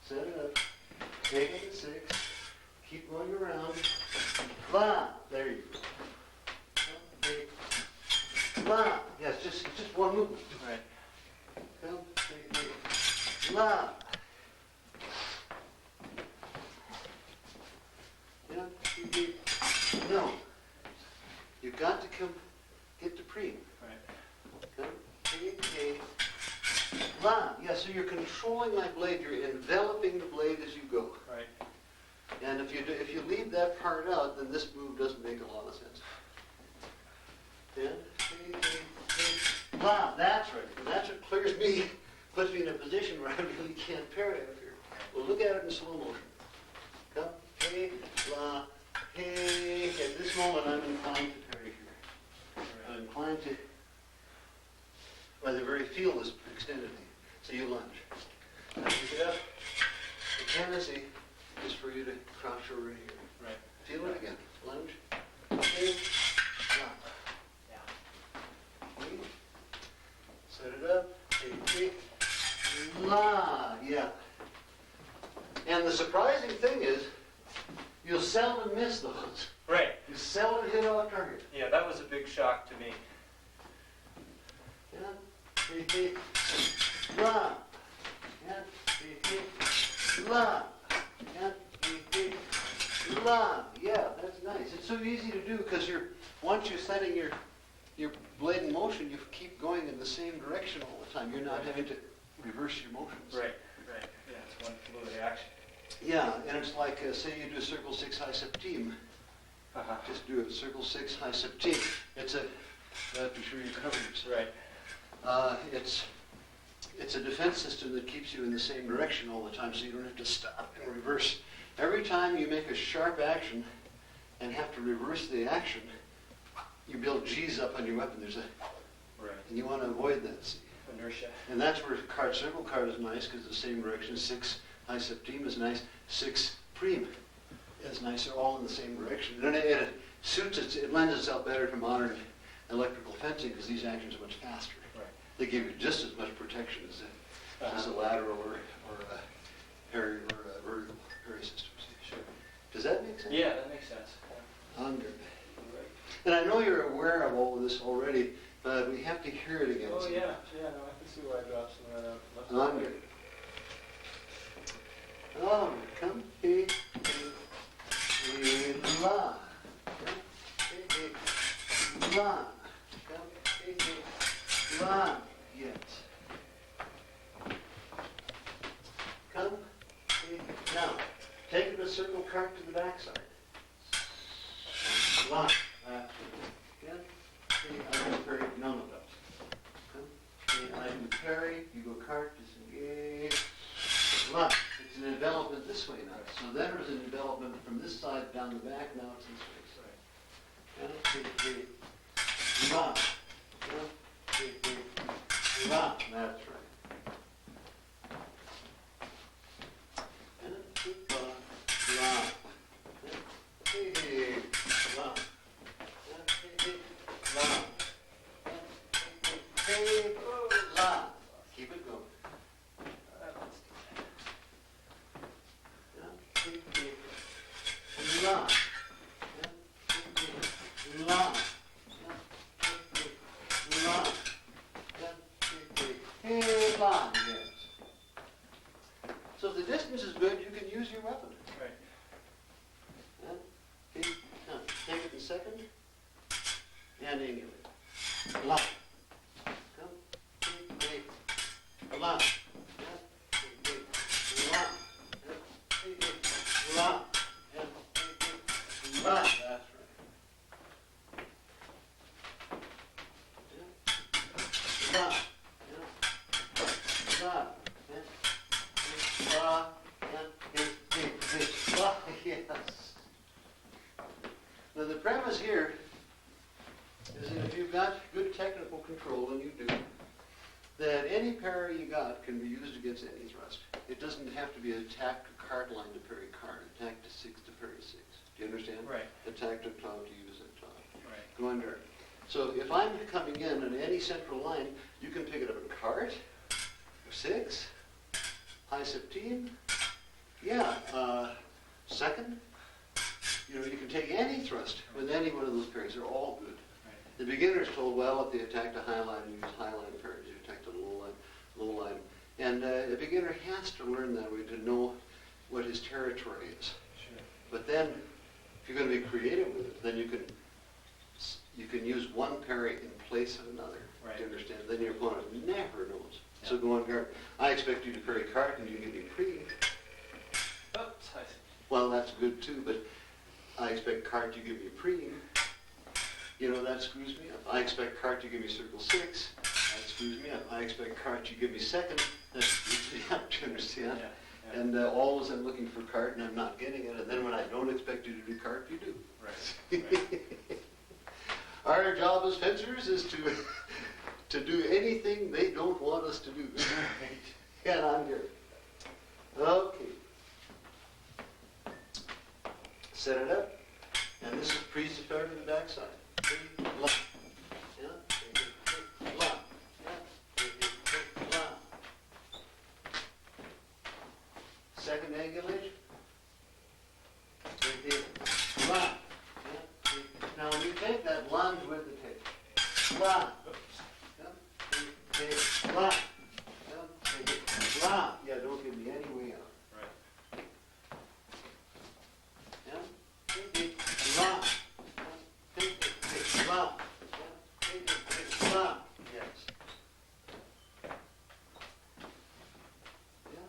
Set it up. Take it to 6. Keep going around. Blah. There you go. Okay. Blah. Yes, just one movement. Right. Come, take. Blah. Yeah, no. You've got to come get the preem. Right. Come, take. Blah. Yeah, so you're controlling my blade. You're enveloping the blade as you go. Right. And if you leave that part out, then this move doesn't make a lot of sense. And blah, that's right. And that's what clears me, puts me in a position where I really can't parry up here. Well, look at it in slow motion. Come, hey, blah, hey. At this moment, I'm inclined to parry here. I'm inclined to, well, the very feel is extended. So you lunge. Now pick it up. The tendency is for you to crouch over here. Right. Feel it again. Lunge. Okay. Drop. Yeah. Set it up. Take. La. Yeah. And the surprising thing is, you'll seldom miss those. Right. You seldom hit off target. Yeah, that was a big shock to me. Yeah. Take. La. Yeah. Take. La. Yeah. Take. La. Yeah, that's nice. It's so easy to do because once you're setting your blade in motion, you keep going in the same direction all the time. You're not having to reverse your motions. Right. Right. Yeah, it's one fluid action. Yeah, and it's like, say you do circle 6 high septime. Uh-huh. Just do it, circle 6 high septime. It's a, that be sure you cover yourself. Right. It's a defense system that keeps you in the same direction all the time, so you don't have to stop and reverse. Every time you make a sharp action and have to reverse the action, you build G's up on your weapon. Right. And you want to avoid that. See? Inertia. And that's where circle card is nice, because the same direction. 6 high septime is nice. 6 preem is nice. They're all in the same direction. And it suits it lends itself better to modern electrical fencing because these actions are much faster. Right. They give you just as much protection as a lateral or a parry or a vertical parry system. Sure. Does that make sense? Yeah, that makes sense. Under. Right. And I know you're aware of all of this already, but we have to hear it again. Oh, yeah. Yeah, no, I can see why I dropped some of that out. Under. Oh, come, hey, la. La. Come, hey, la. Yes. Come, hey. Now, take it a circle cart to the backside. La. Again. Hey, I can parry. No. Come, hey, I can parry. You go cart, disengage. La. It's an envelopment this way now. So then there's an envelopment from this side down the back. Now it's this way. Yeah, la. La. That's right. happened. Right. Yeah. Okay. Now, take it in second. And angulate. La. Come. Hey. La. Yeah. Hey. La. Yeah. Hey. La. Yeah. Hey. La. That's right. Yeah. La. Yeah. La. Yeah. La. Yeah. Hey. Hey. La. Yes. Now the premise here is that if you've got good technical control, and you do, that any parry you got can be used against any thrust. It doesn't have to be attack to card line to parry card, attack to 6 to parry 6. Do you understand? Right. Attack to top to use at top. Right. Go under. So if I'm coming in on any central line, you can pick it up in card, or 6, high 17, yeah, second. You know, you can take any thrust with any one of those parries. They're all good. Right. The beginner's told, well, if they attack the high line, you use high line parries. You attack the low line. And the beginner has to learn that way to know what his territory is. Sure. But then, if you're going to be creative with it, then you can use one parry in place of another. Right. Do you understand? Then your opponent never knows. Yeah. So go on guard. I expect you to parry card, and you give me pre. Oops, I see. Well, that's good too, but I expect card to give me pre. You know, that screws me up. I expect card to give me circle 6. That screws me up. I expect card to give me second. That screws me up. Do you understand? Yeah. And always I'm looking for card and I'm not getting it. And then when I don't expect you to do card, you do. Right. Right. Our job as fencers is to do anything they don't want us to do. And I'm good. Okay. Set it up. And this is pre-prepared to the backside. La. Yeah. La. Yeah. La. Second angulation. La. Yeah. Now when you take that lunge with the tape. La. Yeah. La. Yeah. La. Yeah, don't give me any way out. Right. Yeah. La. La. La. Yes. Yeah.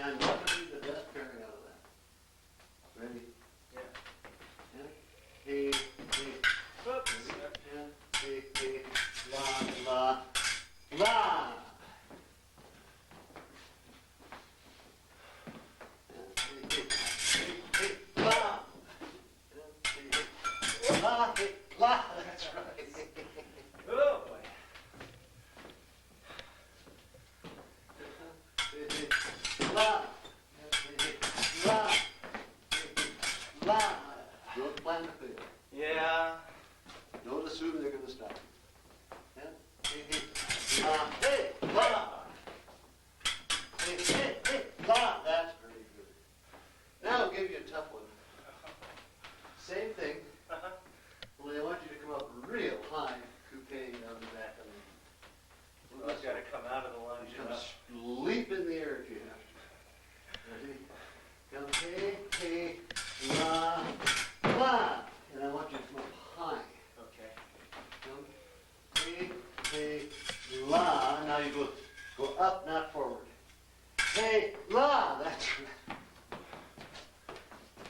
And what would be the best pairing out of that? Ready? Yeah. Yeah. Hey, hey. Oops. Yeah. Hey, hey. La, la, la. That's right. Oh, boy. Don't plan to fail. Yeah. Don't assume they're going to stop. Yeah? Hey, la. Hey, hey, hey, la. That's very good. Now I'll give you a tough one. Same thing. Uh-huh. Only I want you to come up real high, coupé on the back of me. Well, I've got to come out of the lunge. Come and up. leap in the air if you have to. Ready? Come, hey, hey, la, la. And I want you to come up high. Okay. Come, hey, hey, la. Now you go up, not forward. Hey, la. That's right.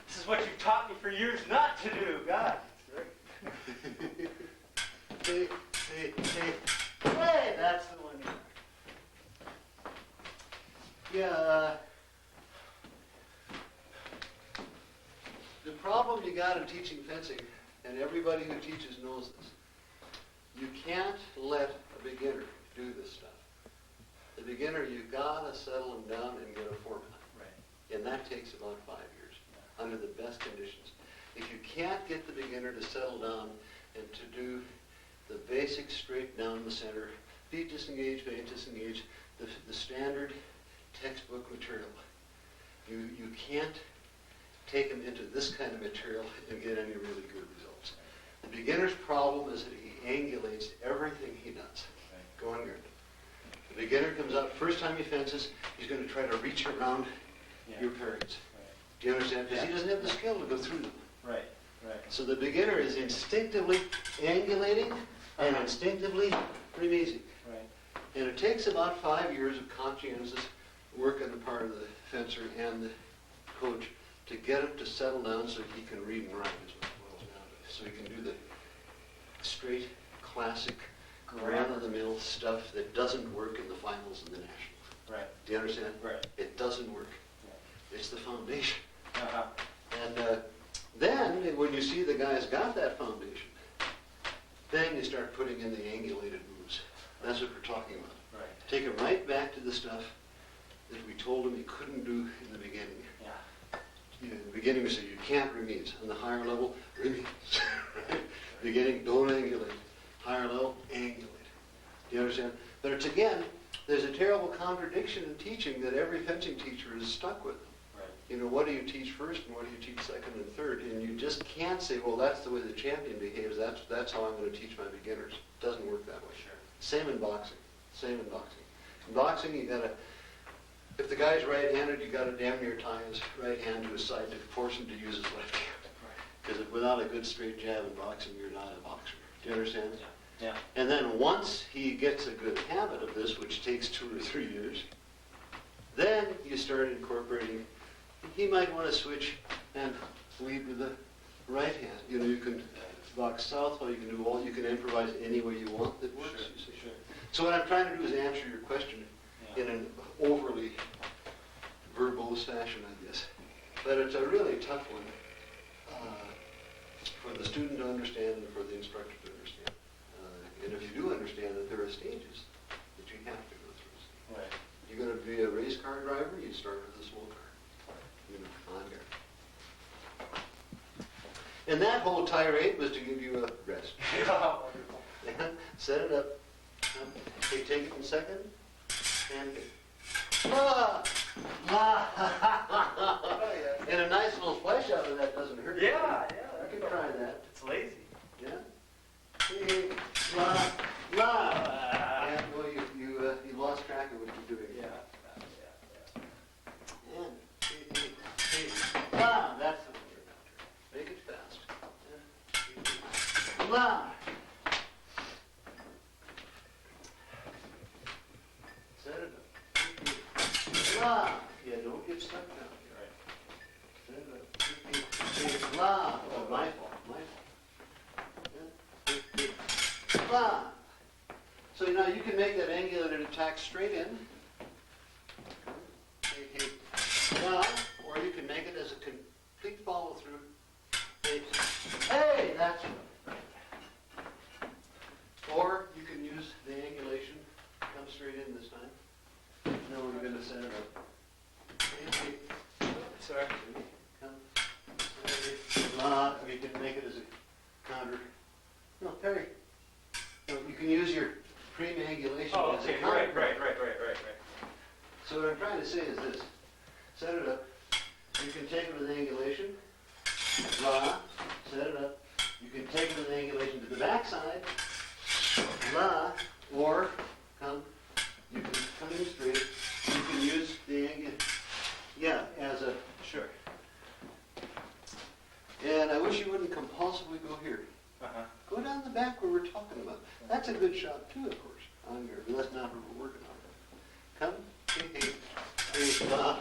This is what you've taught me for years not to do. God. Hey, hey, hey. Hey, that's the one. Yeah. The problem you got in teaching fencing, and everybody who teaches knows this, you can't let a beginner do this stuff. The beginner, you gotta settle them down and get a format. Right. And that takes about 5 years, under the best conditions. If you can't get the beginner to settle down and to do the basic straight down the center, feet disengage, the standard textbook material, you can't take him into this kind of material and get any really good results. The beginner's problem is that he angulates everything he does. Right. Go on guard. The beginner comes out, first time he fences, he's going to try to reach around Yeah. your parents. Right. Do you understand? Because he Yeah. doesn't have the skill to go through them. Right. Right. So the beginner is instinctively angulating and instinctively remesing. Right. And it takes about 5 years of conscientious work on the part of the fencer and the coach to get him to settle down so he can read and write is what it boils down to. So he can do the straight, classic, run-of-the-mill stuff that doesn't work in the finals and the nationals. Right. Do you understand? Right. It doesn't work. Yeah. It's the foundation. Uh-huh. And then, when you see the guy's got that foundation, then you start putting in the angulated moves. That's what we're talking about. Right. Take him right back to the stuff that we told him he couldn't do in the beginning. Yeah. You know, in the beginning we said you can't remise. On the higher level, remise. Right? Beginning, don't angulate. Higher level, angulate. Do you understand? But it's again, there's a terrible contradiction in teaching that every fencing teacher is stuck with. Right. You know, what do you teach first and what do you teach second and third? And you just can't say, well, that's the way the champion behaves. That's how I'm going to teach my beginners. It doesn't work that way. Sure. Same in boxing. Same in boxing. In boxing, you gotta, if the guy's right-handed, you gotta damn near tie his right hand to his side to force him to use his left hand. Because without a good straight jab in boxing, you're not a boxer. Do you understand? Yeah. And then once he gets a good habit of this, which takes 2 or 3 years, then you start incorporating. He might want to switch and lead with the right hand. You know, you can box southpaw, you can do all, you can improvise any way you want that works. Sure. You see. Sure. So what I'm trying to do is answer your question Yeah. in an overly verbose fashion, I guess. But it's a really tough one for the student to understand and for the instructor to understand. And if you do understand that there are stages that you have to go through. Right. You're going to be a race car driver, you start with a small car. You know, on guard. And that whole tirade was to give you a rest. Set it up. Okay, take it in second. And la, la. And a nice little flesh out of that doesn't hurt. Yeah. You can try that. It's lazy. Yeah. Hey, la, la. And well, you lost track of what you're doing. Yeah. And hey, la. That's the one you're after. Make it fast. Yeah. La. Set it up. La. Yeah, don't get stuck down here. Right. Set it up. La. Oh, my fault. Yeah. La. So now you can make that angulated attack straight in. La. Or you can make it as a complete follow through. Hey, that's right. Or you can use the angulation. Come straight in this time. Now we're going to set it up. Sorry. Come. Or you can make it as a counter. No, Perry. No, you can use your pre-angulation Oh, as a okay. counter. Right. So what I'm trying to say is this. Set it up. You can take it with angulation. La. Set it up. You can take it with angulation to the backside. La. Or come. You can come in straight. You can use the as a Sure. And I wish you wouldn't compulsively go here. Uh-huh. Go down the back where we're talking about. That's a good shot too, of course, on here, but that's not what we're working on. Come, hey, la,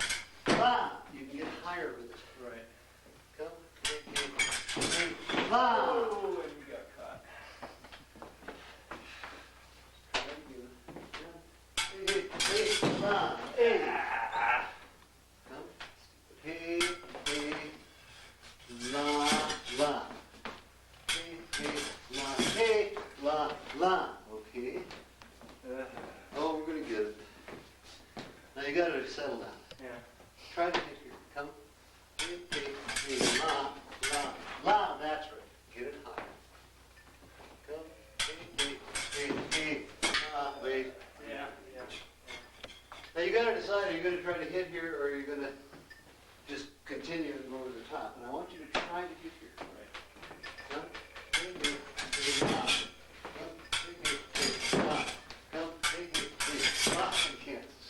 la. You can get higher with it. Right. Come, hey, la. Oh, and we got caught. Hey, la, hey. Come, hey, la, la. Hey, la, la. Okay. Oh, we're going to get it. Now you got to settle down. Yeah. Try to hit here. Come. Hey, la, la, la. That's right. Get it higher. Come. Hey, la. Wait. Yeah. Now you got to decide, are you going to try to hit here or are you going to just continue and go to the top? And I want you to try to hit here. Right. Come. Hey, la. Come. Hey, la. In Kansas.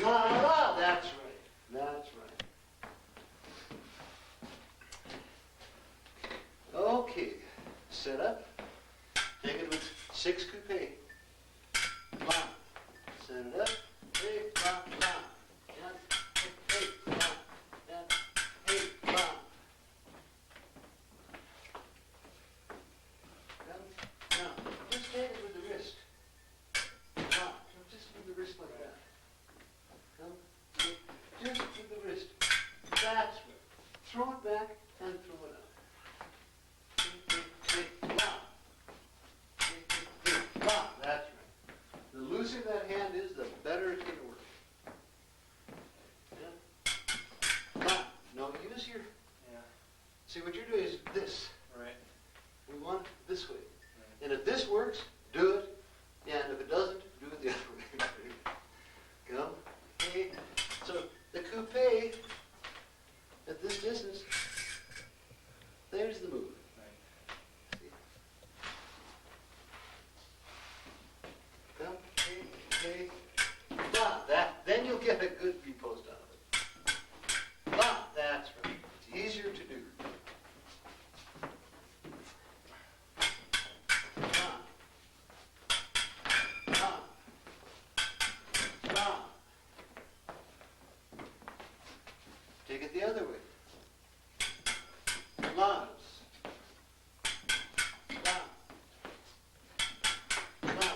La, that's right. That's right. Okay, set up. Take it with 6 coupe. La. Set it up. Hey, la, la. And, hey, la. And, hey, la. Now, just take it with the wrist. La. Just with the wrist like that. Just with the wrist. That's right. Throw it back and throw it out. That's right. The looser that hand is, the better it's going to work. Yeah. Now use your. Yeah. See what you're doing is this. Right. We want it this way. Right. And if this works, do it. And if it doesn't, do it the other way. Come. Hey. So the coupe at this distance, there's the move. Right. See? Come. Hey. That. Then you'll get a good repost out of it. That's right. It's easier to do. Take it the other way. Las. La. La.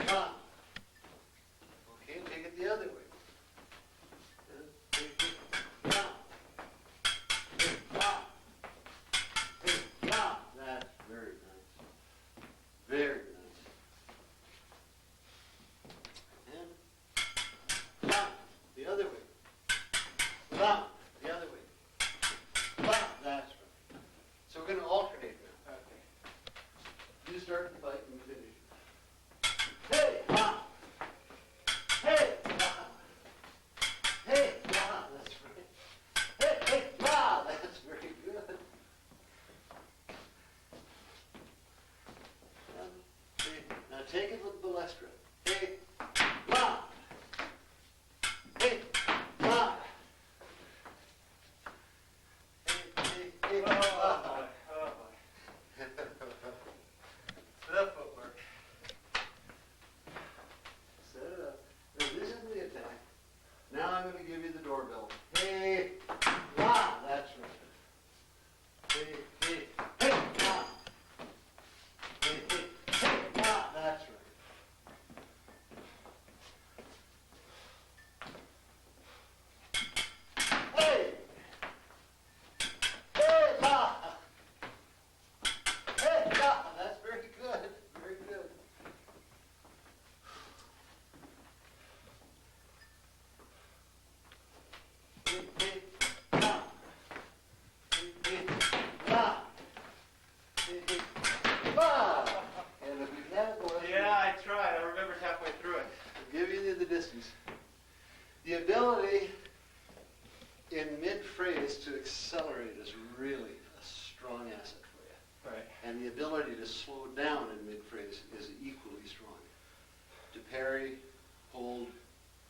La. Okay, take it the other way. Take it. La. La. La. That's very nice. Very nice. And la. The other way. La, the other way. La, that's right. So we're going to alternate now. Okay. You start the fight and finish. Hey, la. Hey, la. Hey, la, that's right. Hey, la, that's very good. Now take it with Balestra. Hey, la. Hey, la. Oh boy. Oh boy. The footwork. Set it up. Now this is the attack. Now I'm going to give you the doorbell. Hey, la, that's right. Hey, hey, hey, la. Hey, hey, hey, la, that's right. Hey, hey, la. Hey, la, that's very good. Very good. Hey, hey, la. Hey, hey, la. Hey, hey, la. And if we had it, well, Yeah, I tried. I remembered halfway through it. I'll give you the distance. The ability in mid-phrase to accelerate is really a strong asset for you. Right. And the ability to slow down in mid-phrase is equally strong. To parry, hold,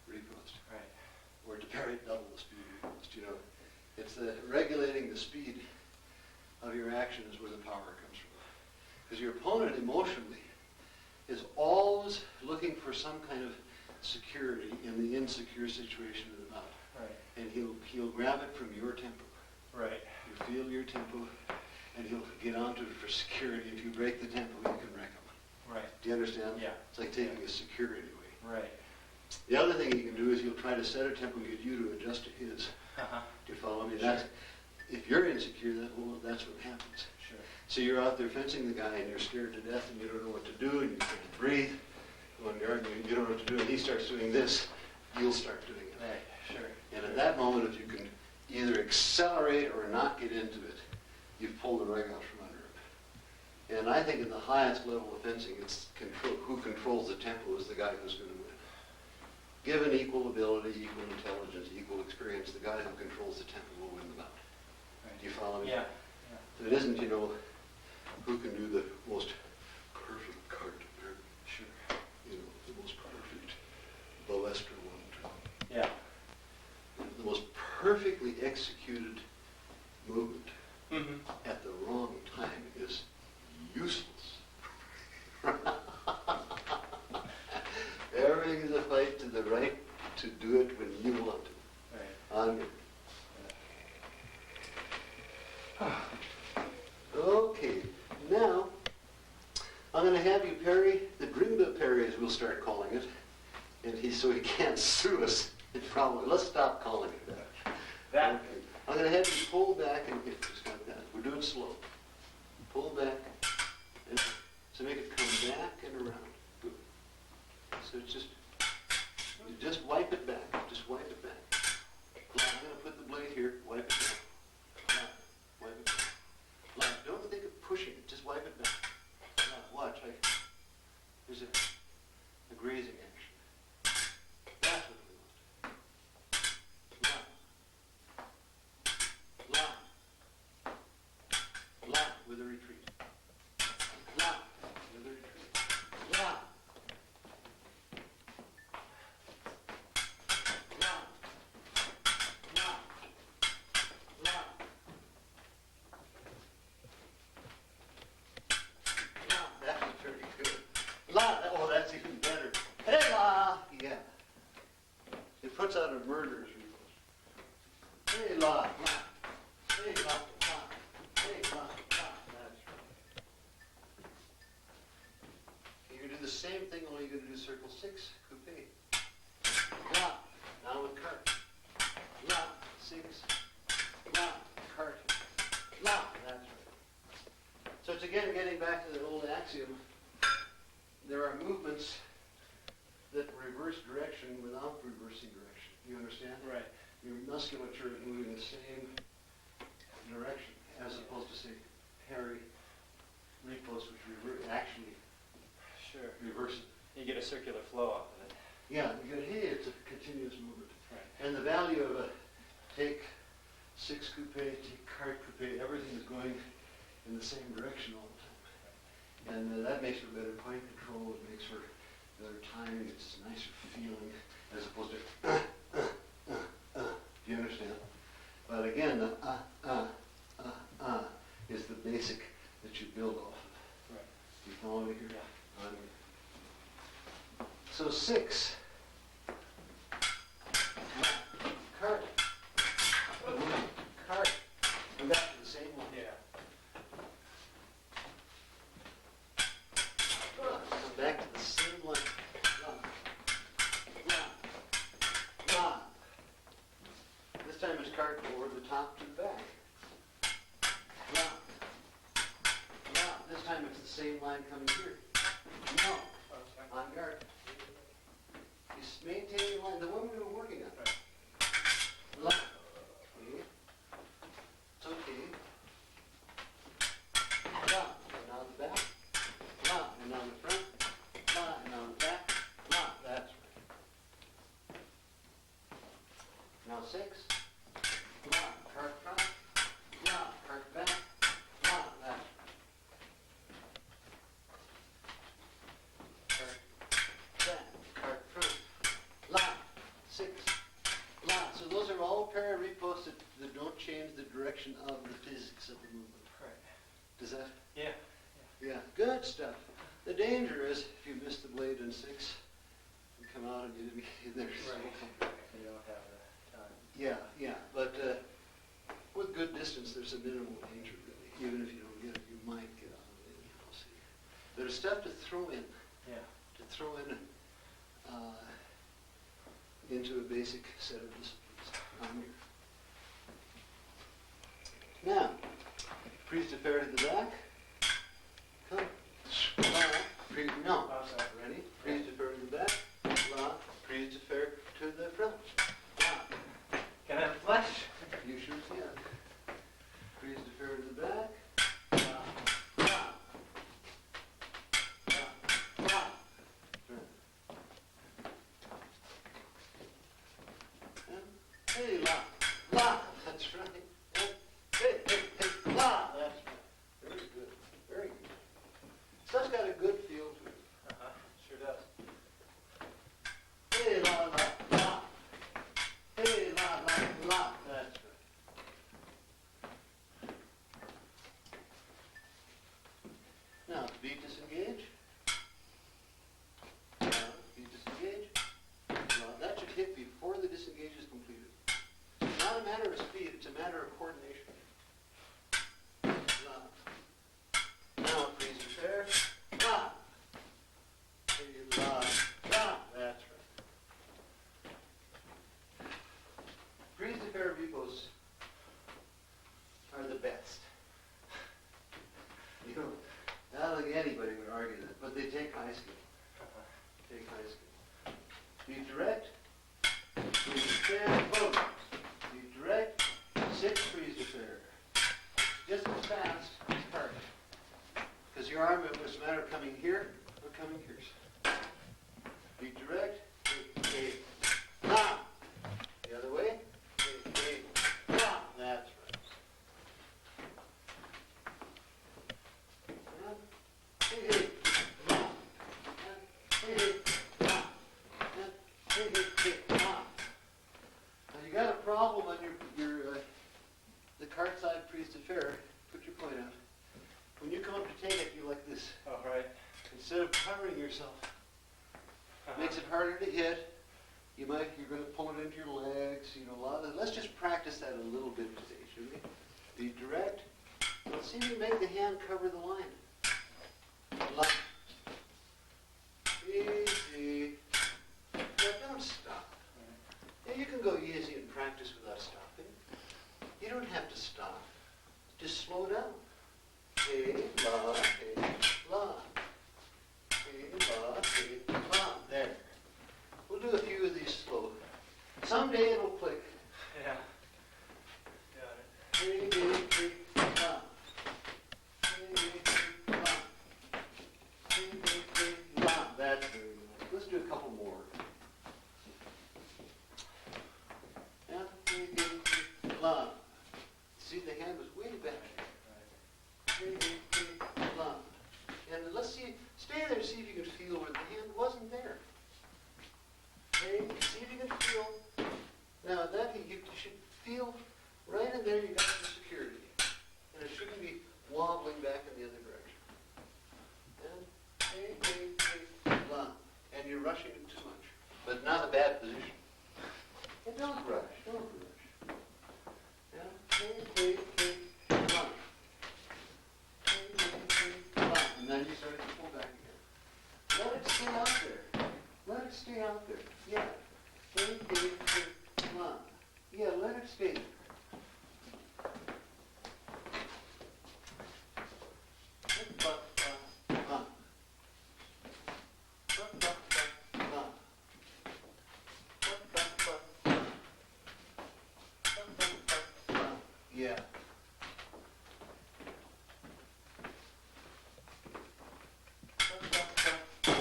riposte. Right. Or to parry double the speed riposte. You know, it's the regulating the speed of your action is where the power comes from. Because your opponent emotionally is always looking for some kind of security in the insecure situation of the bout. Right. And he'll grab it from your tempo. Right. You feel your tempo, and he'll get onto it for security. If you break the tempo, you can wreck him. Right. Do you understand? Yeah. It's like taking a security away. Right. The other thing he can do is he'll try to set a tempo and get you to adjust to his. Uh-huh. Do you follow me? Sure. That's, if you're insecure, that's what happens. Sure. So you're out there fencing the guy, and you're scared to death, and you don't know what to do, and you can't breathe. When you're arguing, you don't know what to do, and he starts doing this, you'll start doing it. Right. Sure. And at that moment, if you can either accelerate or not get into it, you've pulled the rug out from under him. And I think in the highest level of fencing, it's who controls the tempo is the guy who's going to win. Given equal ability, equal intelligence, equal experience, the guy who controls the tempo will win the bout. Right. Do you follow me? Yeah. So it isn't, who can do the most perfect cart, or, Sure. the most perfect bow executed movement Mm-hmm. at the wrong time is useless. Everything is a fight to the right to do it when you want to. Right. On Okay, now I'm going to have you parry the Grimba parry, as we'll start calling it, and so he can't sue us. Let's stop calling it that. That. Okay. I'm going to have you pull back and just like that. We're doing slow. Pull back, and so make it come back and around. Good. So it's you just wipe it back. Just wipe it back. Now, I'm going to put the blade here. Wipe it back. Now, wipe it back. Now, don't think of pushing it. Just wipe it back. Now, watch. There's a grazing action. That's what we want. Line with a retreat. Line with a retreat. Line. That's pretty good. La, oh, that's even better. Hey, la. Yeah. It puts out a murderer's report. Hey, la, la. Hey, la, la. Hey, la, la. That's right. You're going to do the same thing, only you're going to do circle 6, coupe. La. Now with cart. La, 6. La, cart. La. That's right. So it's again getting back to the old axiom. There are movements that reverse direction without reversing direction. You understand? Right. Your musculature is moving the same direction as opposed to, say, parry, riposte, which actually Sure. reverses. You get a circular flow off of it. Yeah, you go, hey, it's a continuous movement. Right. And the value of a take 6 coupe, take cart coupe, everything is going in the same direction all the time. And that makes for better point control, it makes for better timing, it's a nicer feeling as opposed to do you understand? But again, the is the basic that you build off of. Right. Do you follow me here? Yeah. So 6. Cart. Cart. Come back to the same one. Yeah. Come back to the same line. Line. This time it's cart over the top to the back. This time it's the same line coming here. No. On guard. You maintain the line, the one we were working on. Line. Okay. It's okay. Line. And now the back. Line. And now the front. Line. And now the back. Line. That's right. Now 6. Line. Cart front. Line. Cart back. Line. That's right. Cart front, line, 6, line. So those are all para riposte that don't change the direction of the physics of the movement. Right. Does that? Yeah. Yeah, good stuff. The danger is if you miss the blade in 6, you come out and you there's Right. You don't have the time. Yeah, but with good distance, there's a minimal danger really. Even if you don't get it, you might get out of it anyhow. See, there's stuff to throw in. Yeah. To throw in into a basic set of disciplines. Now, prise de fer to the back. Come. No. Ready? Prise de fer to the back. La. Prise de fer to the front. La. Can I have flesh? You sure can. Prise de fer to the back. La. La. La. La. Hey, la, la, that's right. Hey, la, that's right. Very good, very good. Stuff's got a good feel to it. Sure does. Hey, la, la, la. Hey, la, la, la, that's right. yourself. Makes it harder to hit. You're going to pull it into your legs. You know, let's just practice that a little bit today, should we? Be direct. Let's see if we make the hand cover the line. Line. Easy. Now don't stop. Yeah, you can go easy and practice without stopping. You don't have to stop. Just slow down. Hey, la, hey, la. Hey, la, hey, la. There. We'll do a few of these slow. Someday it'll click. Yeah. Got it. Hey, hey, hey, la. Hey, hey, hey, la. Hey, hey, hey, la. That's very nice. Let's do a couple more. Yeah. Hey, hey, hey, la. See, the hand was way back. Hey, hey, hey, la. And let's see, stay there, see if you can feel where the hand wasn't there. Hey, see if you can feel. Now that you should feel right in there you got the security. And it shouldn't be wobbling back in the other direction. And hey, hey, hey, la. And you're rushing it too much. But not a bad position. And don't rush, don't rush. Yeah, hey, hey, hey, la. Hey, hey, hey, la. And then you start to pull back again. Let it stay out there. Let it stay out there. Yeah. Hey, hey, hey, la. Yeah, let it stay there. Ba, ba, ba. Ba, ba, ba, ba. Ba, ba, ba, ba. Ba, ba, ba, ba. Yeah. Ba, ba, ba, ba,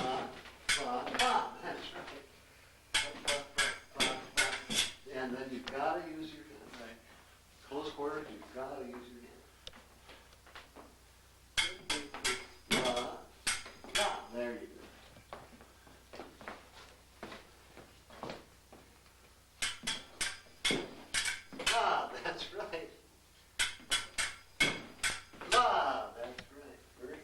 ba, ba. That's right. Ba, ba, ba, ba, ba. And then you've got to use your hand. Right. Close quarters, you've got to use your hand. La, la. There you go. Ah, that's right. Ah, that's right. Very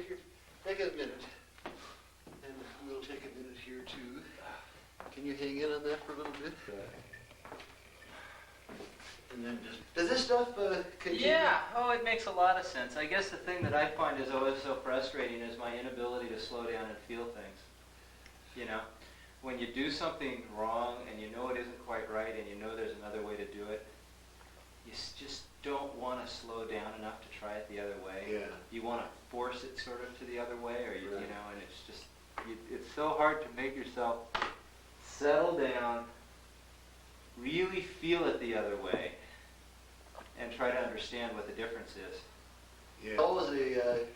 good. Take a minute. And we'll take a minute here too. Can you hang in on that for a little bit? And then just, does this stuff continue? Yeah, oh, it makes a lot of sense. I guess the thing that I find is always so frustrating is my inability to slow down and feel things. You know, when you do something wrong and you know it isn't quite right and you know there's another way to do it, you just don't want to slow down enough to try it the other way. Yeah. You want to force it sort of to the other way, or you Right. know, and it's just, it's so hard to make yourself settle down, really feel it the other way, and try to understand what the difference is. Yeah. Always a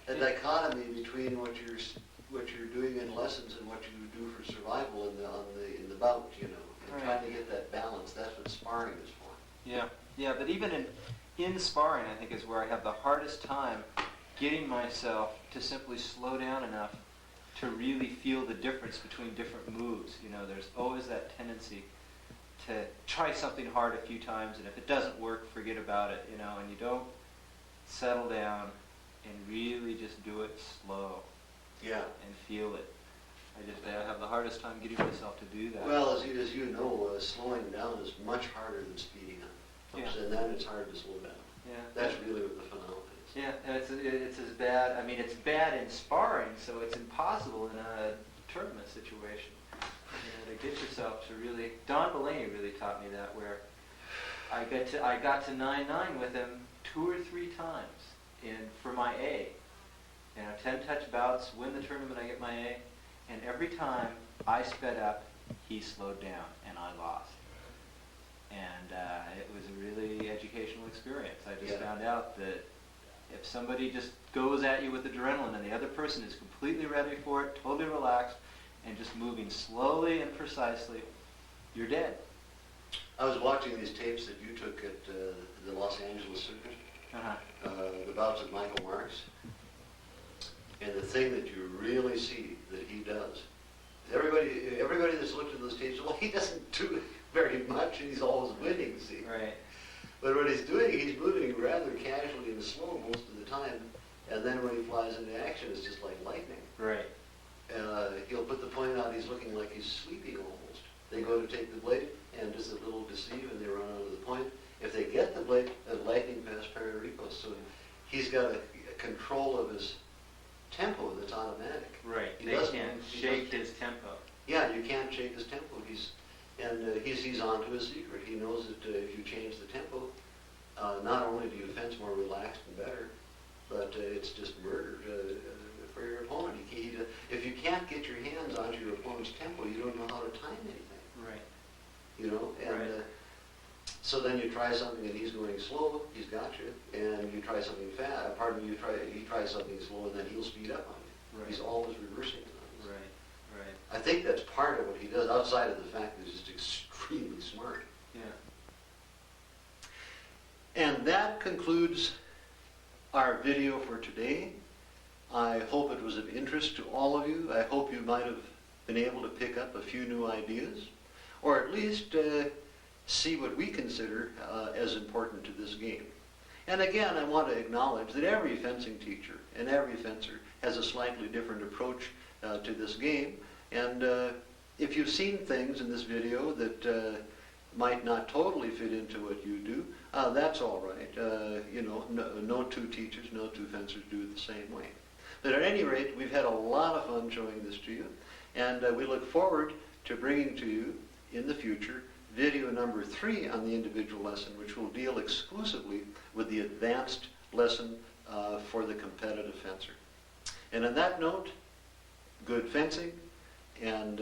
dichotomy between what you're doing in lessons and what you do for survival in the bout, you know. And Right. trying to get that balance. That's what sparring is for. Yeah, yeah, but even in sparring, I think is where I have the hardest time getting myself to simply slow down enough to really feel the difference between different moves. You know, there's always that tendency to try something hard a few times, and if it doesn't work, forget about it, you know, and you don't settle down and really just do it slow Yeah. and feel it. I have the hardest time getting myself to do that. Well, as you know, slowing down is much harder than speeding up. Yeah. And then it's hard to slow down. Yeah. That's really what the phenomenon is. Yeah, and it's as bad. I mean, it's bad in sparring, so it's impossible in a tournament situation. You know, to get yourself to really. Don Delaney really taught me that, where I got to 9-9 with him 2 or 3 times for my A. You know, 10-touch bouts, win the tournament, I get my A, and every time I sped up, he slowed down, and I lost. And it was a really educational experience. I just found out that if somebody just goes at you with adrenaline and the other person is completely ready for it, totally relaxed, and just moving slowly and precisely, you're dead. I was watching these tapes that you took at the Los Angeles Circuit, the bouts of Michael Marks. And the thing that you really see that he does, everybody that's looked at those tapes, well, he doesn't do very much, and he's always winning, see? Right. But what he's doing, he's moving rather casually and slow most of the time, And then when he flies into action, it's just like lightning. Right. He'll put the point out, he's looking like he's sleeping almost. They go to take the blade, and just a little deceive, and they run out of the point. If they get the blade, lightning past Pararipos, so he's got a control of his tempo that's automatic. Right. He They doesn't- can't he shake doesn't- his tempo. Yeah, you can't shake his tempo. He's onto his secret. He knows that if you change the tempo, not only do you fence more relaxed and better, but it's just murder for your opponent. If you can't get your hands onto your opponent's tempo, you don't know how to time anything. Right. You know, and Right. So then you try something and he's going slow, he's got you, and you try something fast. He tries something slow, and then he'll speed up on you. Right. He's always reversing it on you. Right. Right. I think that's part of what he does, outside of the fact that he's just extremely smart. Yeah. And that concludes our video for today. I hope it was of interest to all of you. I hope you might have been able to pick up a few new ideas, or at least see what we consider as important to this game. And again, I want to acknowledge that every fencing teacher and every fencer has a slightly different approach to this game. And if you've seen things in this video that might not totally fit into what you do, that's all right. You know, no two teachers, no two fencers do it the same way. But at any rate, we've had a lot of fun showing this to you, and we look forward to bringing to you in the future video number 3 on the individual lesson, which will deal exclusively with the advanced lesson for the competitive fencer. And on that note, good fencing, and